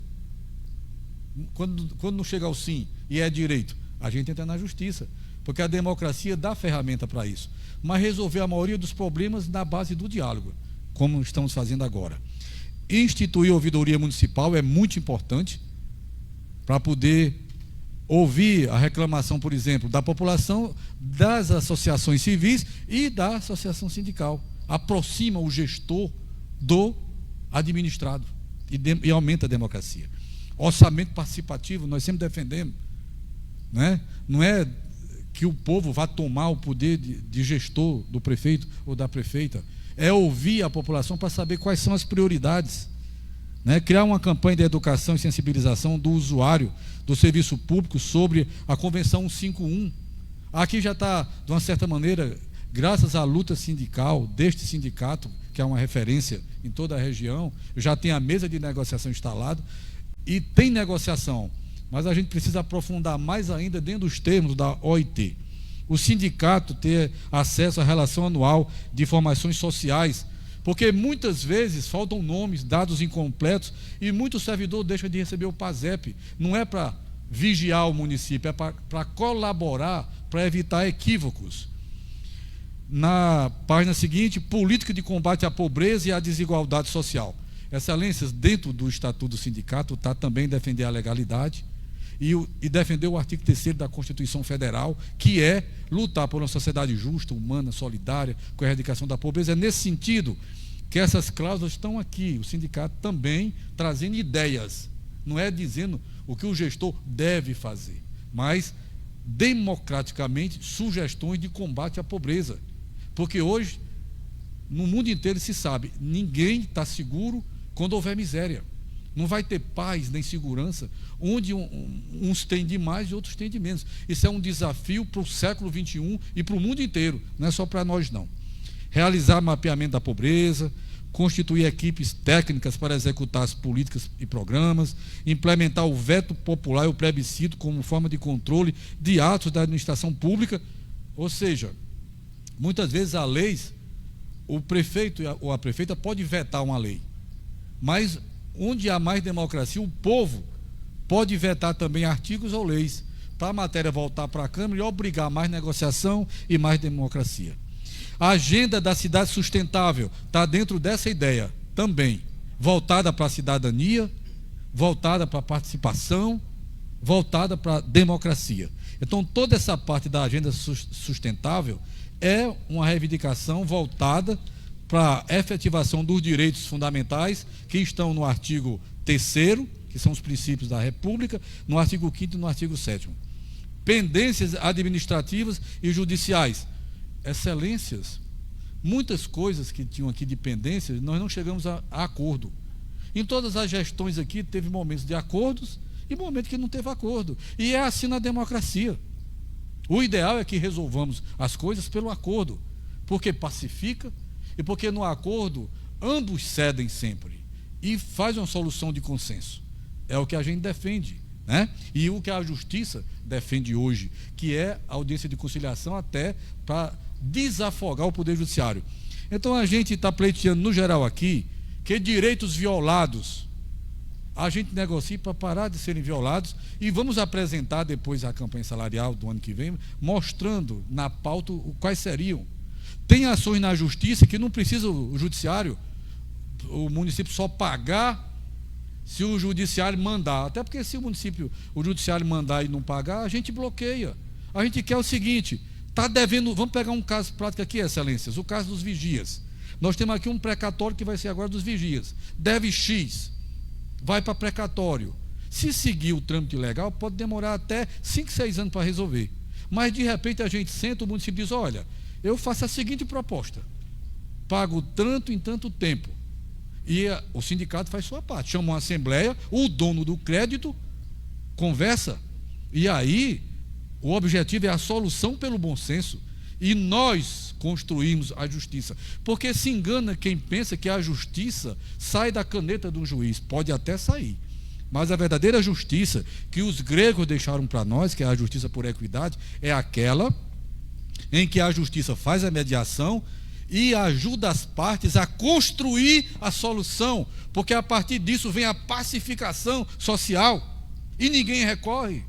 Quando não chega ao sim e é direito, a gente entra na justiça, porque a democracia dá ferramenta para isso, mas resolver a maioria dos problemas na base do diálogo, como estamos fazendo agora. Instituir a ouvidoria municipal é muito importante para poder ouvir a reclamação, por exemplo, da população, das associações civis e da associação sindical. Aproxima o gestor do administrado e aumenta a democracia. Orçamento participativo, nós sempre defendemos, né? Não é que o povo vá tomar o poder de gestor do prefeito ou da prefeita, é ouvir a população para saber quais são as prioridades, né? Criar uma campanha de educação e sensibilização do usuário do serviço público sobre a Convenção 151. Aqui já está, de uma certa maneira, graças à luta sindical deste sindicato, que é uma referência em toda a região, já tem a mesa de negociação instalada e tem negociação, mas a gente precisa aprofundar mais ainda dentro dos termos da OIT. O sindicato ter acesso à relação anual de informações sociais, porque muitas vezes faltam nomes, dados incompletos, e muito servidor deixa de receber o PASEP. Não é para vigiar o município, é para colaborar, para evitar equívocos. Na página seguinte, política de combate à pobreza e à desigualdade social. Excelências, dentro do Estatuto do Sindicato, está também defender a legalidade e defender o artigo 3º da Constituição Federal, que é lutar por uma sociedade justa, humana, solidária, com a erradicação da pobreza. É nesse sentido que essas cláusulas estão aqui, o sindicato também trazendo ideias, não é dizendo o que o gestor deve fazer, mas democraticamente sugestões de combate à pobreza, porque hoje no mundo inteiro se sabe, ninguém está seguro quando houver miséria. Não vai ter paz nem segurança onde uns têm de mais e outros têm de menos. Isso é um desafio para o século XXI e para o mundo inteiro, não é só para nós não. Realizar mapeamento da pobreza, constituir equipes técnicas para executar as políticas e programas, implementar o veto popular e o plebiscito como forma de controle de atos da administração pública. Ou seja, muitas vezes a lei, o prefeito ou a prefeita pode vetar uma lei, mas onde há mais democracia, o povo pode vetar também artigos ou leis, para a matéria voltar para a Câmara e obrigar mais negociação e mais democracia. A agenda da cidade sustentável está dentro dessa ideia também, voltada para a cidadania, voltada para a participação, voltada para a democracia. Então, toda essa parte da agenda sustentável é uma reivindicação voltada para a efetivação dos direitos fundamentais que estão no artigo 3º, que são os princípios da República, no artigo 5º e no artigo 7º. Pendências administrativas e judiciais. Excelências, muitas coisas que tinham aqui de pendências, nós não chegamos a acordo. Em todas as gestões aqui, teve momentos de acordos e momento que não teve acordo. E é assim na democracia. O ideal é que resolvamos as coisas pelo acordo, porque pacifica e porque no acordo ambos cedem sempre e faz uma solução de consenso. É o que a gente defende, né? E o que a justiça defende hoje, que é a audiência de conciliação até para desafogar o Poder Judiciário. Então a gente está pleiteando no geral aqui que direitos violados a gente negocie para parar de serem violados, e vamos apresentar depois a campanha salarial do ano que vem, mostrando na pauta quais seriam. Tem ações na justiça que não precisa o judiciário, o município só pagar se o judiciário mandar, até porque se o judiciário mandar e não pagar, a gente bloqueia. A gente quer o seguinte, está devendo, vamos pegar um caso prático aqui, excelências, o caso dos vigias. Nós temos aqui um precatório que vai ser agora dos vigias, deve X, vai para precatório. Se seguir o trâmite legal, pode demorar até 5, 6 anos para resolver. Mas de repente a gente senta, o município diz, olha, eu faço a seguinte proposta, pago tanto em tanto tempo. E o sindicato faz sua parte, chama uma assembleia, o dono do crédito conversa, e aí o objetivo é a solução pelo bom senso. E nós construímos a justiça, porque se engana quem pensa que a justiça sai da caneta de um juiz. Pode até sair, mas a verdadeira justiça que os gregos deixaram para nós, que é a justiça por equidade, é aquela em que a justiça faz a mediação e ajuda as partes a construir a solução, porque a partir disso vem a pacificação social e ninguém recorre,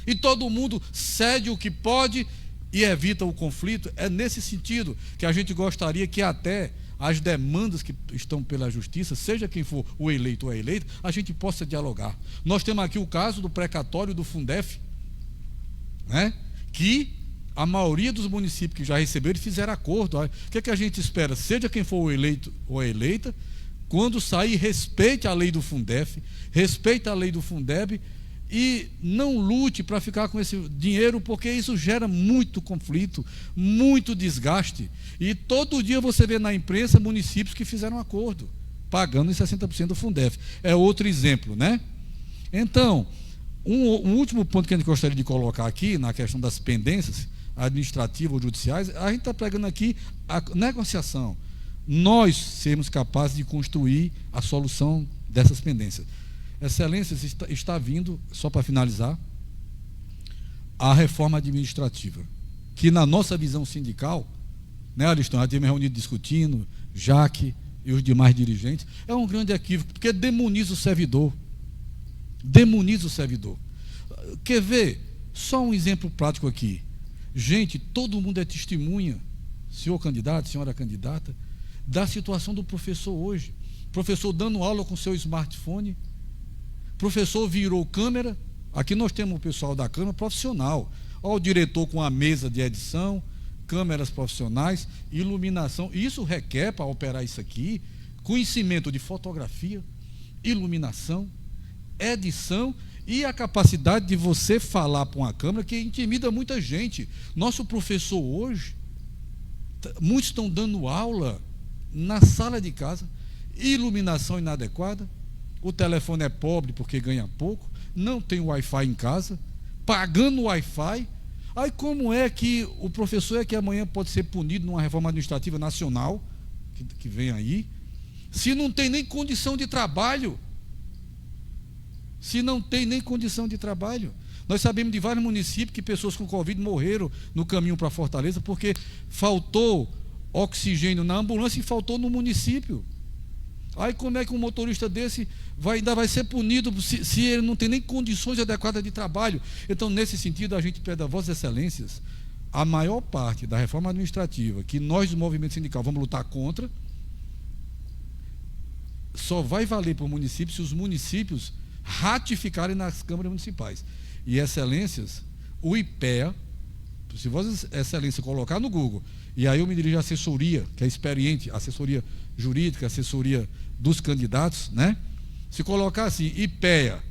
e todo mundo cede o que pode e evita o conflito. É nesse sentido que a gente gostaria que até as demandas que estão pela justiça, seja quem for o eleito ou a eleita, a gente possa dialogar. Nós temos aqui o caso do precatório do Fundef, né? Que a maioria dos municípios que já receberam fizeram acordo. O que a gente espera? Seja quem for o eleito ou a eleita, quando sair, respeite a lei do Fundef, respeite a lei do Fundeb, e não lute para ficar com esse dinheiro, porque isso gera muito conflito, muito desgaste. E todo dia você vê na imprensa municípios que fizeram acordo, pagando em 60% do Fundef. É outro exemplo, né? Então, um último ponto que a gente gostaria de colocar aqui, na questão das pendências administrativas ou judiciais, a gente está pregando aqui a negociação. Nós sermos capazes de construir a solução dessas pendências. Excelências, está vindo, só para finalizar, a reforma administrativa, que na nossa visão sindical, né, Aristão, já temos reunido discutindo, Jaque e os demais dirigentes, é um grande equívoco, porque demoniza o servidor. Demoniza o servidor. Quer ver? Só um exemplo prático aqui. Gente, todo mundo é testemunha, senhor candidato, senhora candidata, da situação do professor hoje. Professor dando aula com seu smartphone, professor virou câmera. Aqui nós temos o pessoal da câmera profissional. Olha o diretor com a mesa de edição, câmeras profissionais, iluminação. Isso requer, para operar isso aqui, conhecimento de fotografia, iluminação, edição e a capacidade de você falar para uma câmera, que intimida muita gente. Nosso professor hoje, muitos estão dando aula na sala de casa, iluminação inadequada, o telefone é pobre porque ganha pouco, não tem Wi-Fi em casa, pagando Wi-Fi. Aí como é que o professor que amanhã pode ser punido numa reforma administrativa nacional, que vem aí, se não tem nem condição de trabalho? Se não tem nem condição de trabalho. Nós sabemos de vários municípios que pessoas com Covid morreram no caminho para Fortaleza porque faltou oxigênio na ambulância e faltou no município. Aí como é que um motorista desse ainda vai ser punido se ele não tem nem condições adequadas de trabalho? Então, nesse sentido, a gente pede a Vossas Excelências, a maior parte da reforma administrativa, que nós do movimento sindical vamos lutar contra, só vai valer para o município se os municípios ratificarem nas câmaras municipais. E, Excelências, o IPEA, se Vossas Excelências colocar no Google, e aí eu me dirijo à assessoria, que é experiente, assessoria jurídica, assessoria dos candidatos, né? Se colocar assim, IPEA,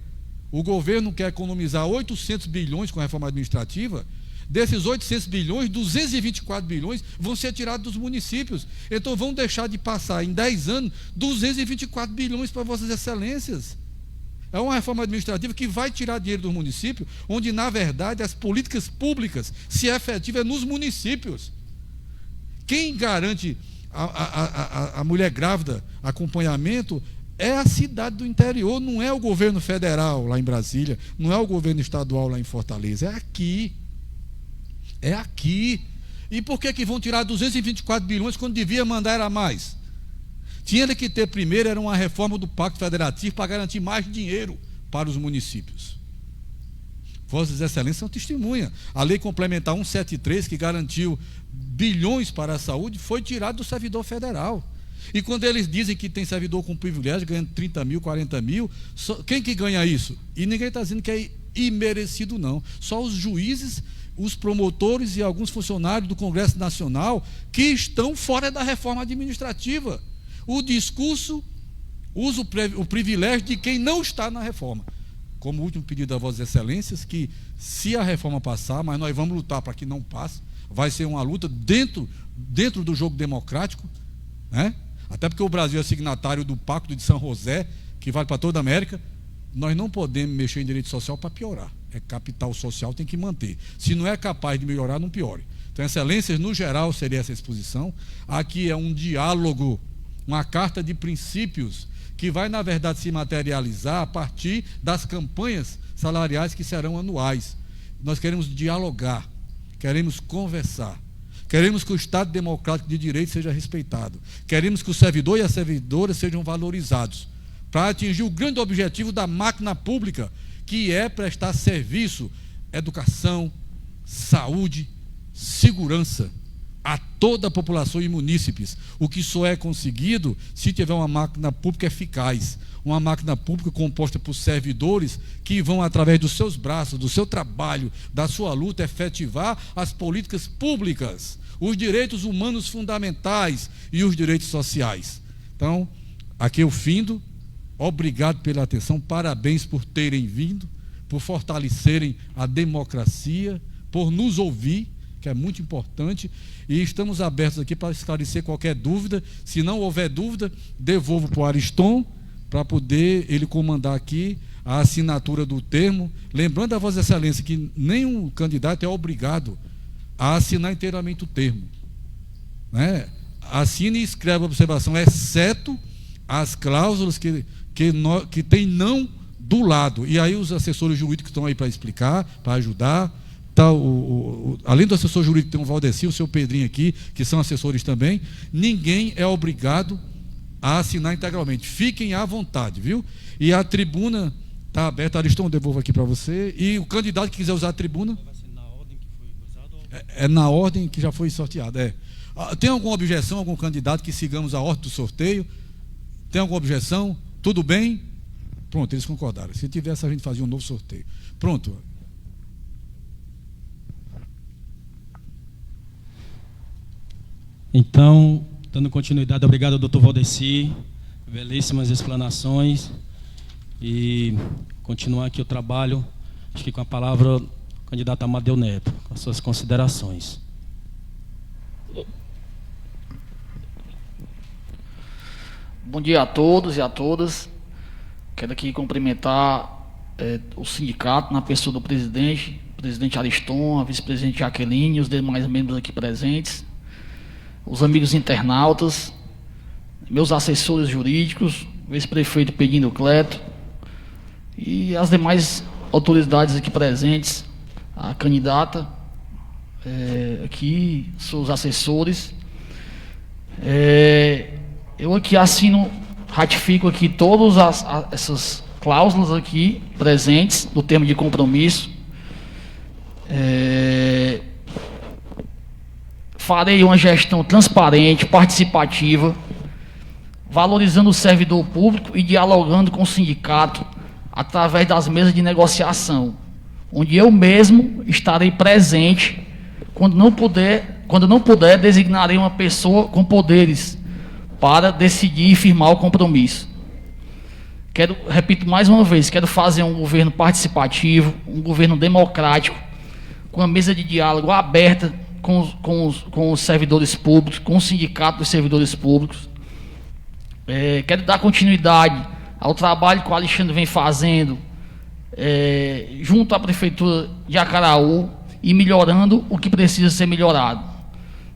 o governo quer economizar 800 bilhões com a reforma administrativa, desses 800 bilhões, 224 bilhões vão ser tirados dos municípios. Então vão deixar de passar em 10 anos 224 bilhões para Vossas Excelências. É uma reforma administrativa que vai tirar dinheiro do município, onde, na verdade, as políticas públicas se efetivam nos municípios. Quem garante a mulher grávida acompanhamento é a cidade do interior, não é o governo federal lá em Brasília, não é o governo estadual lá em Fortaleza, é aqui. É aqui. E por que vão tirar 224 bilhões quando devia mandar era mais? Tinha que ter primeiro, era uma reforma do Pacto Federativo para garantir mais dinheiro para os municípios. Vossas Excelências são testemunha. A lei complementar 173, que garantiu bilhões para a saúde, foi tirada do servidor federal. E quando eles dizem que tem servidor com privilégio, ganhando 30 mil, 40 mil, quem que ganha isso? E ninguém está dizendo que é imerecido, não. Só os juízes, os promotores e alguns funcionários do Congresso Nacional que estão fora da reforma administrativa. O discurso usa o privilégio de quem não está na reforma. Como último pedido a Vossas Excelências, que se a reforma passar, mas nós vamos lutar para que não passe, vai ser uma luta dentro do jogo democrático, né? Até porque o Brasil é signatário do Pacto de São José, que vale para toda a América. Nós não podemos mexer em direito social para piorar. É capital social, tem que manter. Se não é capaz de melhorar, não piore. Então, Excelências, no geral, seria essa exposição. Aqui é um diálogo, uma carta de princípios que vai, na verdade, se materializar a partir das campanhas salariais que serão anuais. Nós queremos dialogar, queremos conversar, queremos que o Estado democrático de direito seja respeitado, queremos que o servidor e a servidora sejam valorizados, para atingir o grande objetivo da máquina pública, que é prestar serviço, educação, saúde, segurança a toda a população e munícipes, o que só é conseguido se tiver uma máquina pública eficaz, uma máquina pública composta por servidores que vão, através dos seus braços, do seu trabalho, da sua luta, efetivar as políticas públicas, os direitos humanos fundamentais e os direitos sociais. Então, aqui eu findo, obrigado pela atenção, parabéns por terem vindo, por fortalecerem a democracia, por nos ouvir, que é muito importante, e estamos abertos aqui para esclarecer qualquer dúvida. Se não houver dúvida, devolvo para o Ariston, para poder ele comandar aqui a assinatura do termo, lembrando a Vossa Excelência que nenhum candidato é obrigado a assinar inteiramente o termo, né? Assine e escreve a observação, exceto as cláusulas que tem não do lado, e aí os assessores jurídicos estão aí para explicar, para ajudar. Tá, além do assessor jurídico, tem o Valdeci, o seu Pedrinho aqui, que são assessores também. Ninguém é obrigado a assinar integralmente. Fiquem à vontade, viu? E a tribuna está aberta. Ariston, devolvo aqui para você. E o candidato que quiser usar a tribuna. Vai ser na ordem que foi usado? É na ordem que já foi sorteada. Tem alguma objeção, algum candidato que sigamos a ordem do sorteio? Tem alguma objeção? Tudo bem? Pronto, eles concordaram. Se tivesse, a gente fazia um novo sorteio. Pronto. Então, dando continuidade, obrigado ao doutor Valdeci, belíssimas explanações, e continuar aqui o trabalho, acho que com a palavra o candidato Amadeu Neto, com as suas considerações. Bom dia a todos e a todas. Quero aqui cumprimentar o sindicato, na pessoa do presidente Ariston, a vice-presidente Jaqueline e os demais membros aqui presentes, os amigos internautas, meus assessores jurídicos, o ex-prefeito Pedinho Cleto e as demais autoridades aqui presentes, a candidata, aqui, seus assessores. Eu aqui ratifico aqui todas essas cláusulas aqui presentes do termo de compromisso. Farei uma gestão transparente, participativa, valorizando o servidor público e dialogando com o sindicato através das mesas de negociação, onde eu mesmo estarei presente. Quando não puder, designarei uma pessoa com poderes para decidir e firmar o compromisso. Repito mais uma vez, quero fazer um governo participativo, um governo democrático, com a mesa de diálogo aberta com os servidores públicos, com o sindicato dos servidores públicos. Quero dar continuidade ao trabalho que o Alexandre vem fazendo junto à Prefeitura de Acaraú e melhorando o que precisa ser melhorado.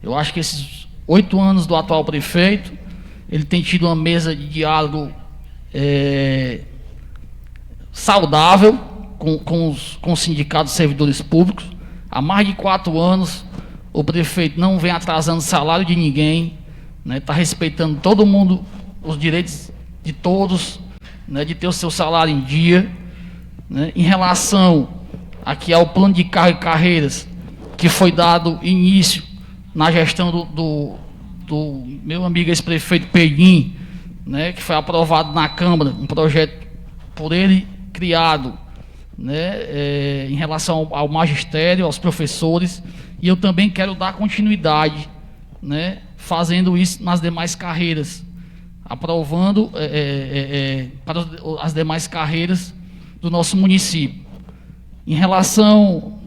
Eu acho que esses 8 anos do atual prefeito, ele tem tido uma mesa de diálogo saudável com os sindicatos de servidores públicos. Há mais de 4 anos, o prefeito não vem atrasando o salário de ninguém, né? Está respeitando todo mundo, os direitos de todos, né? De ter o seu salário em dia, né? Em relação aqui ao plano de cargo e carreiras, que foi dado início na gestão do meu amigo ex-prefeito Peguim, né? Que foi aprovado na Câmara, um projeto por ele criado, né? Em relação ao magistério, aos professores, e eu também quero dar continuidade, né? Fazendo isso nas demais carreiras, aprovando para as demais carreiras do nosso município. Em relação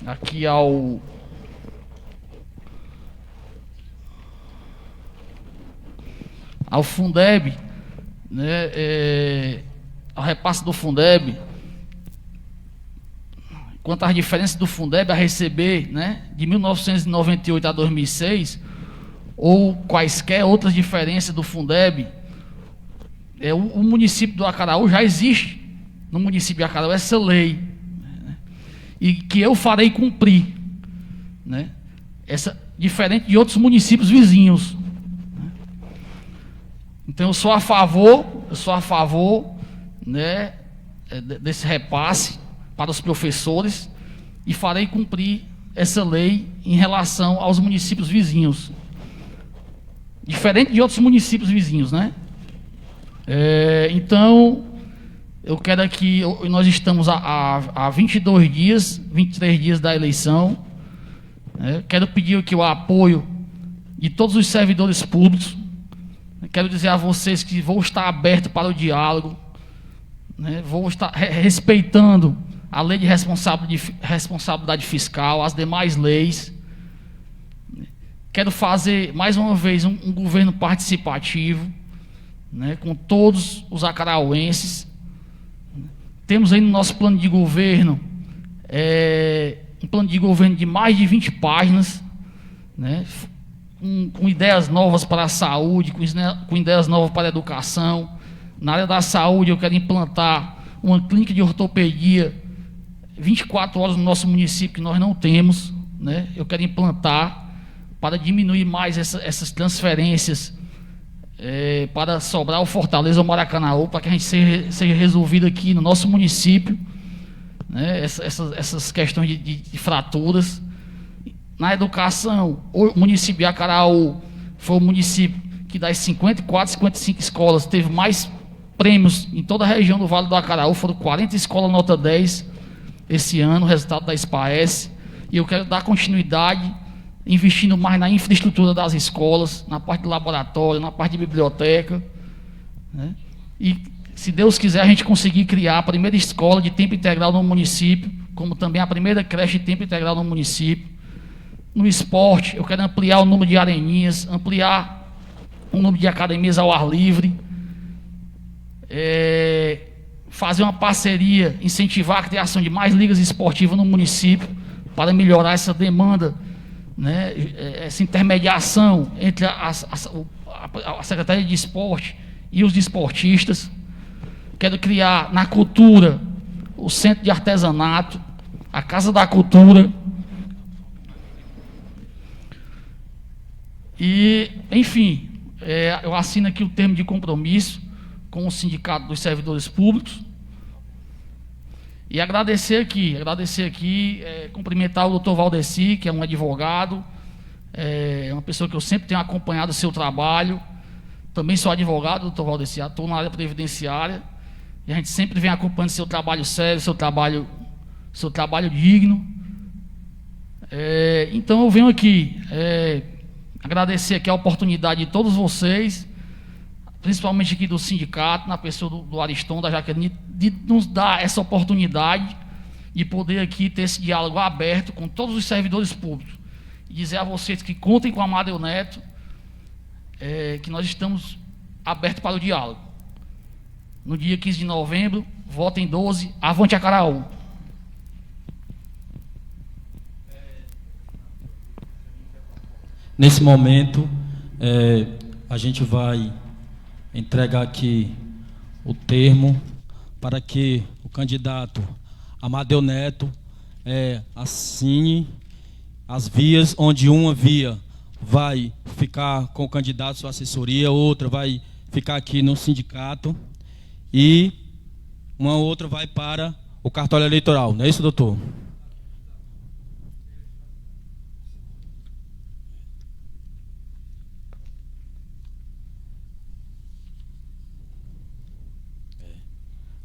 aqui ao Fundeb, né, ao repasse do Fundeb, quanto às diferenças do Fundeb a receber, né, de 1998 a 2006, ou quaisquer outras diferenças do Fundeb, o município do Acaraú já existe, no município de Acaraú, essa lei, né, e que eu farei cumprir, né, diferente de outros municípios vizinhos, né. Então eu sou a favor, né, desse repasse para os professores e farei cumprir essa lei em relação aos municípios vizinhos, diferente de outros municípios vizinhos, né? Então, eu quero aqui, nós estamos a 23 dias da eleição, né? Quero pedir aqui o apoio de todos os servidores públicos. Quero dizer a vocês que vou estar aberto para o diálogo, né? Vou estar respeitando a lei de responsabilidade fiscal, as demais leis. Quero fazer, mais uma vez, um governo participativo, né, com todos os acarauenses. Temos aí no nosso plano de governo, um plano de governo de mais de 20 páginas, né, com ideias novas para a saúde, com ideias novas para a educação. Na área da saúde, eu quero implantar uma clínica de ortopedia 24 horas no nosso município, que nós não temos, né? Eu quero implantar para diminuir mais essas transferências para Sobral, Fortaleza ou Maracanaú, para que a gente seja resolvido aqui no nosso município, né? Essas questões de fraturas. Na educação, o município de Acaraú foi o município que das 54, 55 escolas teve mais prêmios em toda a região do Vale do Acaraú. Foram 40 escolas nota 10 esse ano, resultado da SPAES, e eu quero dar continuidade, investindo mais na infraestrutura das escolas, na parte de laboratório, na parte de biblioteca, né? E, se Deus quiser, a gente conseguir criar a primeira escola de tempo integral no município, como também a primeira creche de tempo integral no município. No esporte, eu quero ampliar o número de areninhas, ampliar o número de academias ao ar livre, fazer uma parceria, incentivar a criação de mais ligas esportivas no município, para melhorar essa demanda, né, essa intermediação entre a Secretaria de Esporte e os desportistas. Quero criar na cultura o Centro de Artesanato, a Casa da Cultura. E, enfim, eu assino aqui o termo de compromisso com o Sindicato dos Servidores Públicos. E agradecer aqui, cumprimentar o doutor Valdeci, que é um advogado, uma pessoa que eu sempre tenho acompanhado o seu trabalho. Também sou advogado, doutor Valdeci, atuo na área previdenciária, e a gente sempre vem acompanhando seu trabalho sério, seu trabalho digno. Então eu venho aqui agradecer aqui a oportunidade de todos vocês, principalmente aqui do sindicato, na pessoa do Ariston, da Jaqueline, de nos dar essa oportunidade de poder aqui ter esse diálogo aberto com todos os servidores públicos. E dizer a vocês que contem com a Amadeu Neto, que nós estamos aberto para o diálogo. No dia 15 de novembro, voto em 12, avante Acaraú. Nesse momento, a gente vai entregar aqui o termo para que o candidato Amadeu Neto assine as vias, onde uma via vai ficar com o candidato sua assessoria, outra vai ficar aqui no sindicato e uma outra vai para o cartório eleitoral. Não é isso, doutor?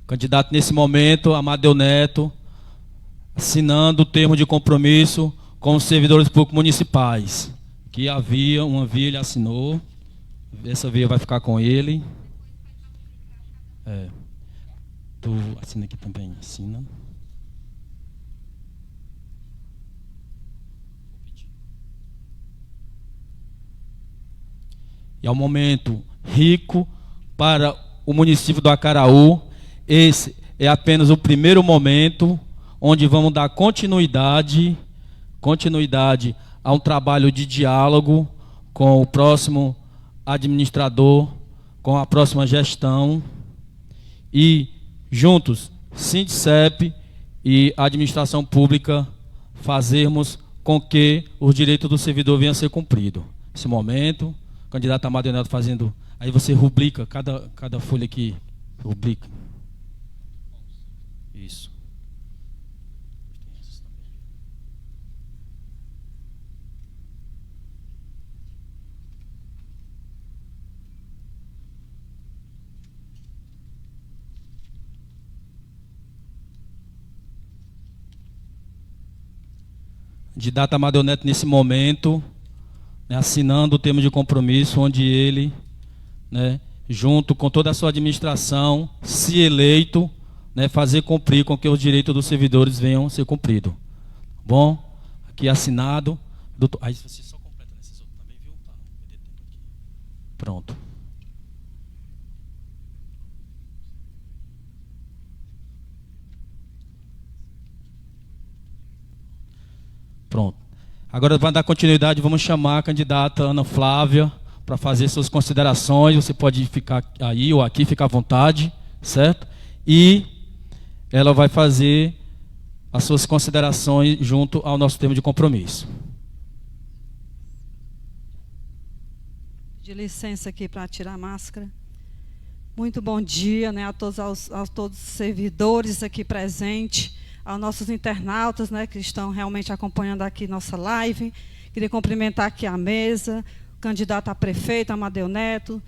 Candidato nesse momento, Amadeu Neto, assinando o termo de compromisso com os servidores públicos municipais. Que havia uma via, ele assinou. Essa via vai ficar com ele. Tu assina aqui também, assina. E é um momento rico para o município do Acaraú. Esse é apenas o primeiro momento onde vamos dar continuidade a um trabalho de diálogo com o próximo administrador, com a próxima gestão e juntos, Sindicep e a administração pública, fazermos com que os direitos do servidor venham a ser cumpridos. Nesse momento, o candidato Amadeu Neto fazendo, aí você rubrica cada folha aqui, rubrica. Isso. Candidato Amadeu Neto, nesse momento, assinando o termo de compromisso, onde ele, junto com toda a sua administração, se eleito, fazer cumprir com que os direitos dos servidores venham a ser cumpridos. Bom, aqui assinado. Doutor, aí você só completa nesses outros também, viu? Tá, pronto. Pronto. Agora, para dar continuidade, vamos chamar a candidata Ana Flávia para fazer suas considerações. Você pode ficar aí ou aqui, ficar à vontade, certo? E ela vai fazer as suas considerações junto ao nosso termo de compromisso. De licença aqui para tirar a máscara. Muito bom dia, a todos os servidores aqui presentes, aos nossos internautas, que estão realmente acompanhando aqui nossa live. Queria cumprimentar aqui a mesa, o candidato a prefeito, Amadeu Neto,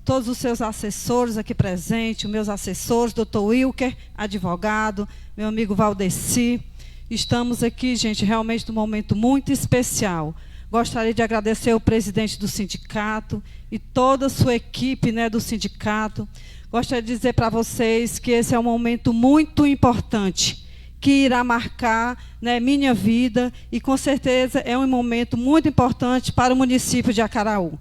todos os seus assessores aqui presentes, os meus assessores, doutor Wilker, advogado, meu amigo Valdeci. Estamos aqui, gente, realmente num momento muito especial. Gostaria de agradecer o presidente do sindicato e toda a sua equipe do sindicato. Gostaria de dizer para vocês que esse é um momento muito importante, que irá marcar minha vida e, com certeza, é um momento muito importante para o município de Acaraú.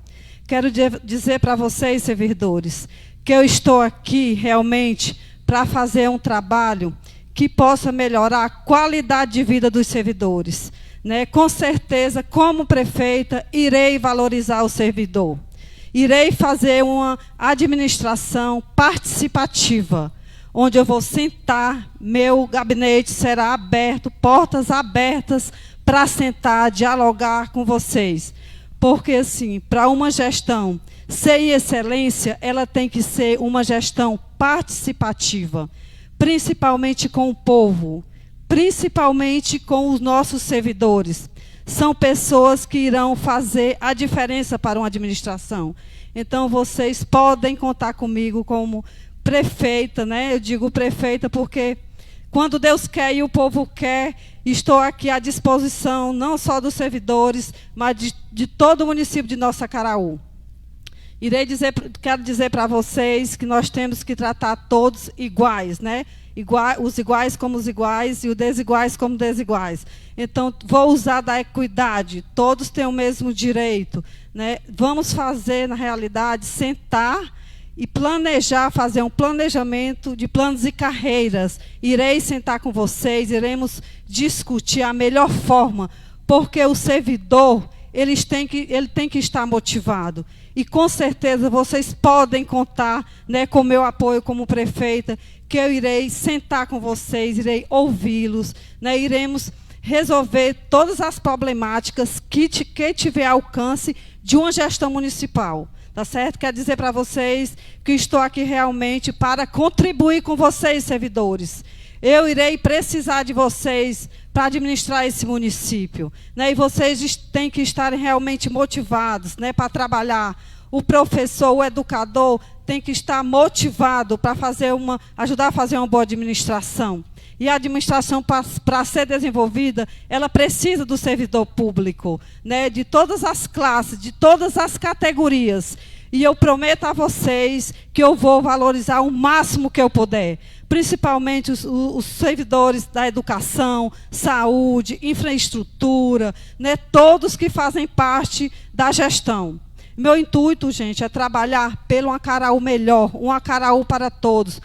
Quero dizer para vocês, servidores, que eu estou aqui realmente para fazer um trabalho que possa melhorar a qualidade de vida dos servidores. Com certeza, como prefeita, irei valorizar o servidor. Irei fazer uma administração participativa, onde eu vou sentar, meu gabinete será aberto, portas abertas para sentar, dialogar com vocês. Porque, assim, para uma gestão ser excelência, ela tem que ser uma gestão participativa, principalmente com o povo, principalmente com os nossos servidores. São pessoas que irão fazer a diferença para uma administração. Então, vocês podem contar comigo como prefeita, Eu digo prefeita porque, quando Deus quer e o povo quer, estou aqui à disposição, não só dos servidores, mas de todo o município de Nossa Acaraú. Quero dizer para vocês que nós temos que tratar todos iguais, os iguais como os iguais e os desiguais como desiguais. Então, vou usar da equidade, todos têm o mesmo direito, né? Vamos fazer, na realidade, sentar e planejar, fazer um planejamento de planos e carreiras. Irei sentar com vocês, iremos discutir a melhor forma, porque o servidor, ele tem que estar motivado. E, com certeza, vocês podem contar, né, com o meu apoio como prefeita, que eu irei sentar com vocês, irei ouvi-los, né, iremos resolver todas as problemáticas que tiver alcance de uma gestão municipal. Tá certo? Quero dizer para vocês que estou aqui realmente para contribuir com vocês, servidores. Eu irei precisar de vocês para administrar esse município, né? E vocês têm que estar realmente motivados, né, para trabalhar. O professor, o educador, tem que estar motivado para ajudar a fazer uma boa administração. E a administração, para ser desenvolvida, ela precisa do servidor público, né, de todas as classes, de todas as categorias. E eu prometo a vocês que eu vou valorizar o máximo que eu puder, principalmente os servidores da educação, saúde, infraestrutura, né, todos que fazem parte da gestão. Meu intuito, gente, é trabalhar pelo Acaraú melhor, um Acaraú para todos,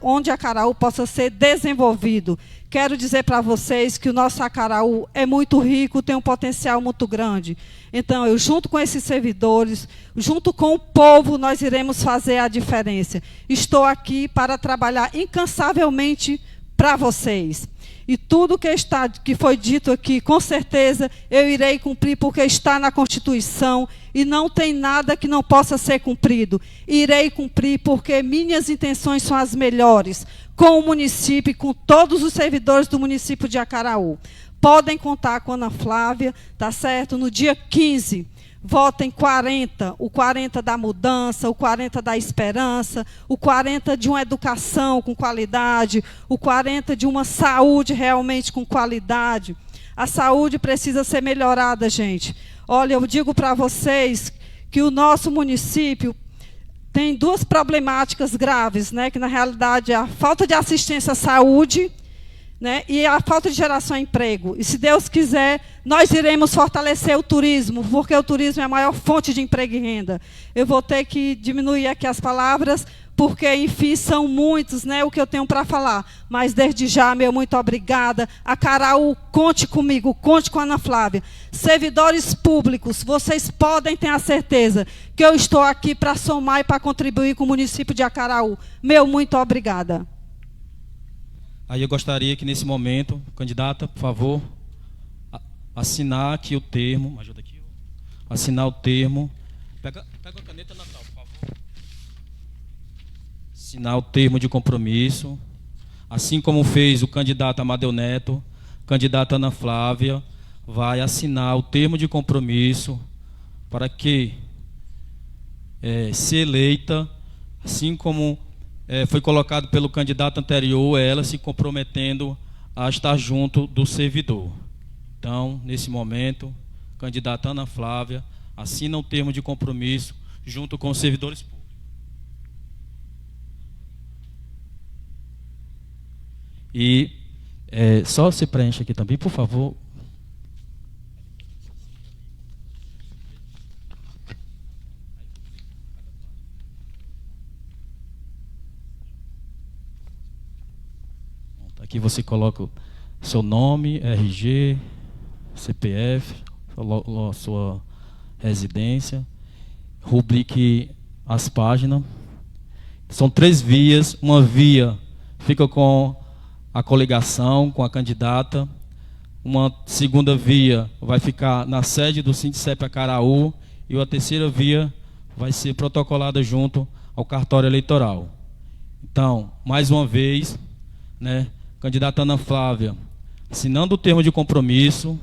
onde Acaraú possa ser desenvolvido. Quero dizer para vocês que o nosso Acaraú é muito rico, tem um potencial muito grande. Então, eu, junto com esses servidores, junto com o povo, nós iremos fazer a diferença. Estou aqui para trabalhar incansavelmente para vocês. E tudo que foi dito aqui, com certeza, eu irei cumprir, porque está na Constituição e não tem nada que não possa ser cumprido. Irei cumprir, porque minhas intenções são as melhores, com o município e com todos os servidores do município de Acaraú. Podem contar com a Ana Flávia, tá certo? No dia 15, votem 40, o 40 da mudança, o 40 da esperança, o 40 de uma educação com qualidade, o 40 de uma saúde realmente com qualidade. A saúde precisa ser melhorada, gente. Olha, eu digo para vocês que o nosso município tem duas problemáticas graves, né, que na realidade é a falta de assistência à saúde, né, e a falta de geração de emprego. E, se Deus quiser, nós iremos fortalecer o turismo, porque o turismo é a maior fonte de emprego e renda. Eu vou ter que diminuir aqui as palavras, porque, enfim, são muitos, né, o que eu tenho para falar. Mas, desde já, meu muito obrigada. Acaraú, conte comigo, conte com a Ana Flávia. Servidores públicos, vocês podem ter a certeza que eu estou aqui para somar e para contribuir com o município de Acaraú. Meu muito obrigada. Aí eu gostaria que, nesse momento, candidata, por favor, assinar aqui o termo. Me ajuda aqui. Assinar o termo. Pega a caneta, Natal, por favor. Assinar o termo de compromisso. Assim como fez o candidato Amadeu Neto, candidata Ana Flávia, vai assinar o termo de compromisso para que, se eleita, assim como foi colocado pelo candidato anterior, ela se comprometendo a estar junto do servidor. Então, nesse momento, candidata Ana Flávia assina o termo de compromisso junto com os servidores públicos. E só se preenche aqui também, por favor. Aqui você coloca o seu nome, RG, CPF, sua residência, rubrique as páginas. São 3 vias. Uma via fica com a coligação, com a candidata. Uma segunda via vai ficar na sede do Sindicep Acaraú. E a terceira via vai ser protocolada junto ao cartório eleitoral. Então, mais uma vez, né, candidata Ana Flávia, assinando o termo de compromisso,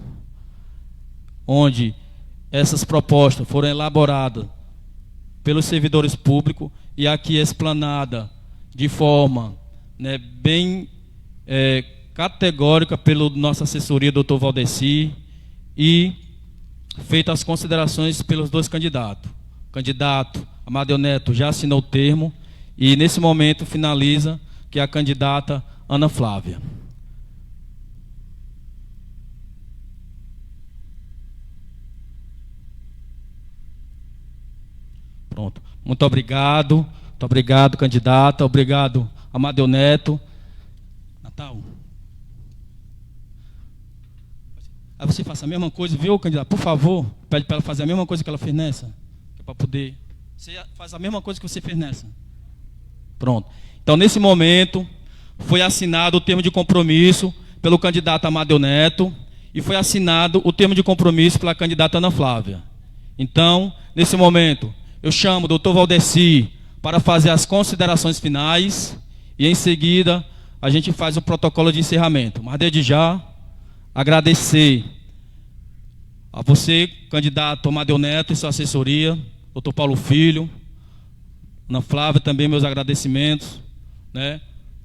onde essas propostas foram elaboradas pelos servidores públicos e aqui explanada de forma, né, bem categórica pela nossa assessoria, doutor Valdeci, e feitas as considerações pelos 2 candidatos. O candidato Amadeu Neto já assinou o termo e, nesse momento, finaliza que é a candidata Ana Flávia. Pronto. Muito obrigado, candidata. Obrigado, Amadeu Neto. Natal. Aí você faça a mesma coisa, viu, candidato? Por favor, pede para ela fazer a mesma coisa que ela fez nessa. Para poder. Você faz a mesma coisa que você fez nessa. Pronto. Então, nesse momento, foi assinado o termo de compromisso pelo candidato Amadeu Neto e foi assinado o termo de compromisso pela candidata Ana Flávia. Então, nesse momento, eu chamo o doutor Valdeci para fazer as considerações finais e, em seguida, a gente faz o protocolo de encerramento. Mas, desde já, agradecer a você, candidato Amadeu Neto e sua assessoria, doutor Paulo Filho, Ana Flávia, também meus agradecimentos, né,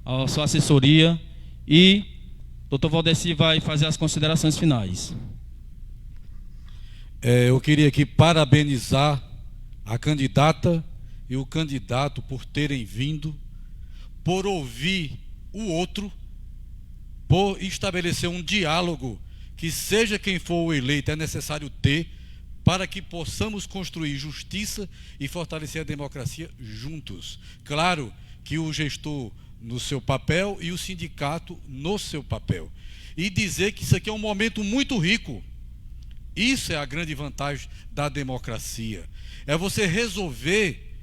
a sua assessoria, e doutor Valdeci vai fazer as considerações finais. Eu queria aqui parabenizar a candidata e o candidato por terem vindo, por ouvir o outro, por estabelecer um diálogo que, seja quem for o eleito, é necessário ter para que possamos construir justiça e fortalecer a democracia juntos. Claro que o gestor no seu papel e o sindicato no seu papel. E dizer que isso aqui é um momento muito rico. Isso é a grande vantagem da democracia. É você resolver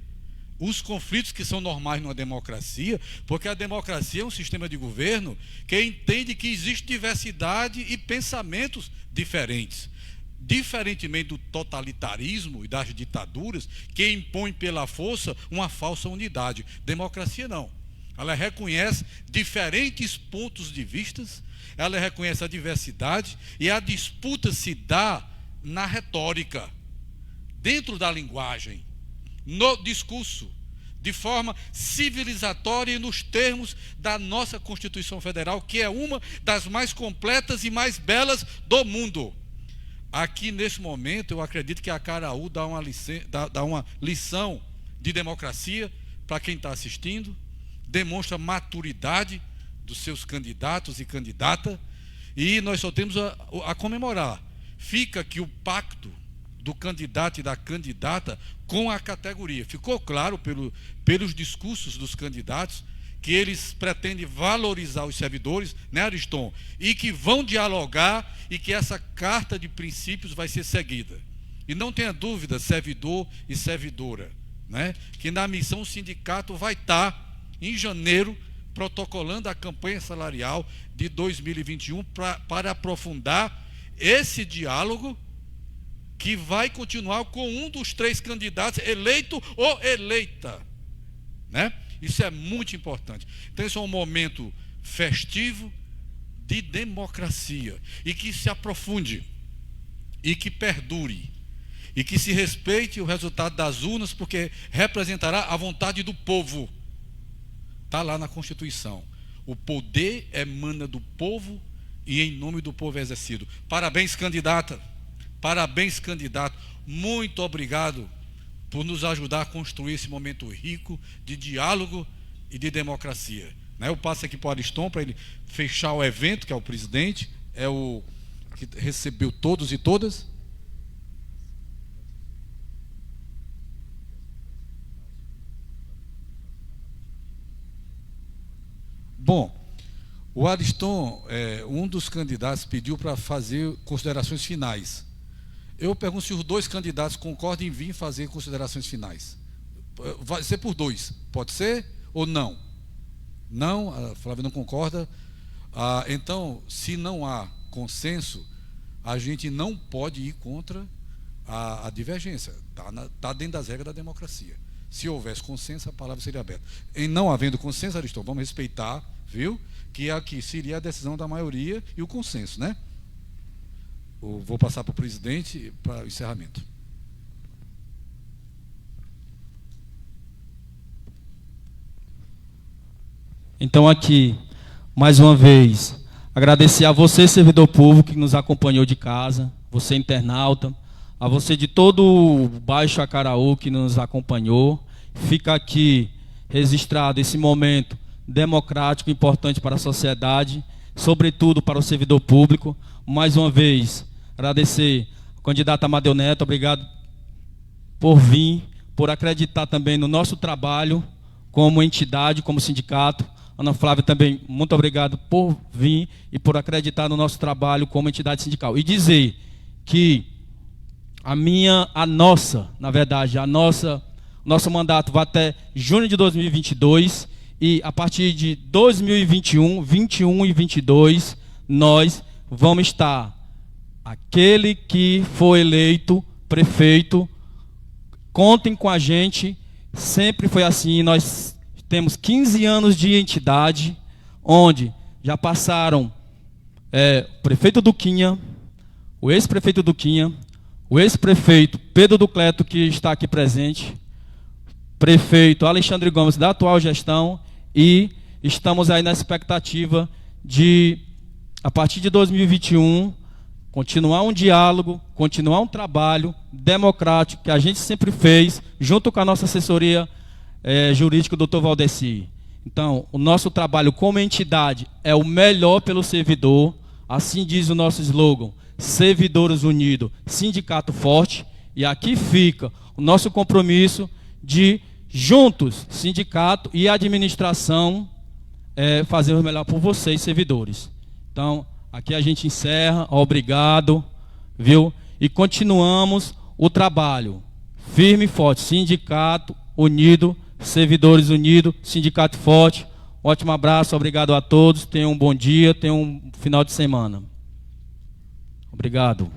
os conflitos que são normais numa democracia, porque a democracia é um sistema de governo que entende que existe diversidade e pensamentos diferentes. Diferentemente do totalitarismo e das ditaduras, que impõem pela força uma falsa unidade. Democracia não. Ela reconhece diferentes pontos de vista, ela reconhece a diversidade, e a disputa se dá na retórica, dentro da linguagem, no discurso, de forma civilizatória e nos termos da nossa Constituição Federal, que é uma das mais completas e mais belas do mundo. Aqui, nesse momento, eu acredito que a Acaraú dá uma lição de democracia para quem está assistindo, demonstra maturidade dos seus candidatos e candidata, e nós só temos a comemorar. Fica aqui o pacto do candidato e da candidata com a categoria. Ficou claro pelos discursos dos candidatos que eles pretendem valorizar os servidores, né, Ariston? E que vão dialogar e que essa carta de princípios vai ser seguida. E não tenha dúvida, servidor e servidora, né, que na missão o sindicato vai estar em janeiro protocolando a campanha salarial de 2021 para aprofundar esse diálogo que vai continuar com um dos 3 candidatos, eleito ou eleita, né? Isso é muito importante. Então, esse é um momento festivo de democracia, e que se aprofunde, e que perdure, e que se respeite o resultado das urnas, porque representará a vontade do povo. Está lá na Constituição. O poder emana do povo e em nome do povo é exercido. Parabéns, candidata. Parabéns, candidato. Muito obrigado por nos ajudar a construir esse momento rico de diálogo e de democracia. Eu passo aqui para o Ariston para ele fechar o evento, que é o presidente, é o que recebeu todos e todas. Bom, o Ariston, um dos candidatos, pediu para fazer considerações finais. Eu pergunto se os 2 candidatos concordam em vir fazer considerações finais. Vai ser por 2, pode ser ou não? Não, a Flávia não concorda. Então, se não há consenso, a gente não pode ir contra a divergência. Está dentro das regras da democracia. Se houvesse consenso, a palavra seria aberta. Em não havendo consenso, Ariston, vamos respeitar, viu? Que aqui seria a decisão da maioria e o consenso, né? Vou passar para o presidente para o encerramento. Então, aqui, mais uma vez, agradecer a você, servidor público, que nos acompanhou de casa, você, internauta, a você de todo o Baixo Acaraú que nos acompanhou. Fica aqui registrado esse momento democrático, importante para a sociedade, sobretudo para o servidor público. Mais uma vez, agradecer ao candidato Amadeu Neto, obrigado por vir, por acreditar também no nosso trabalho como entidade, como sindicato. Ana Flávia também, muito obrigado por vir e por acreditar no nosso trabalho como entidade sindical. E dizer que nosso mandato vai até junho de 2022 e a partir de 2021, 21 e 22, nós vamos estar, aquele que for eleito prefeito, contem com a gente, sempre foi assim. Nós temos 15 anos de entidade, onde já passaram o prefeito Duquinha, o ex-prefeito Duquinha, o ex-prefeito Pedro Ducleto, que está aqui presente, prefeito Alexandre Gomes, da atual gestão, e estamos aí na expectativa de, a partir de 2021, continuar um diálogo, continuar um trabalho democrático que a gente sempre fez, junto com a nossa assessoria jurídica, o Dr. Valdeci. Então, o nosso trabalho como entidade é o melhor pelo servidor, assim diz o nosso slogan, Servidores Unidos, Sindicato Forte, e aqui fica o nosso compromisso de, juntos, sindicato e administração, fazer o melhor por vocês, servidores. Então, aqui a gente encerra, obrigado, viu? E continuamos o trabalho, firme e forte, Sindicato Unido, Servidores Unidos, Sindicato Forte. Um ótimo abraço, obrigado a todos, tenham um bom dia, tenham um final de semana. Obrigado.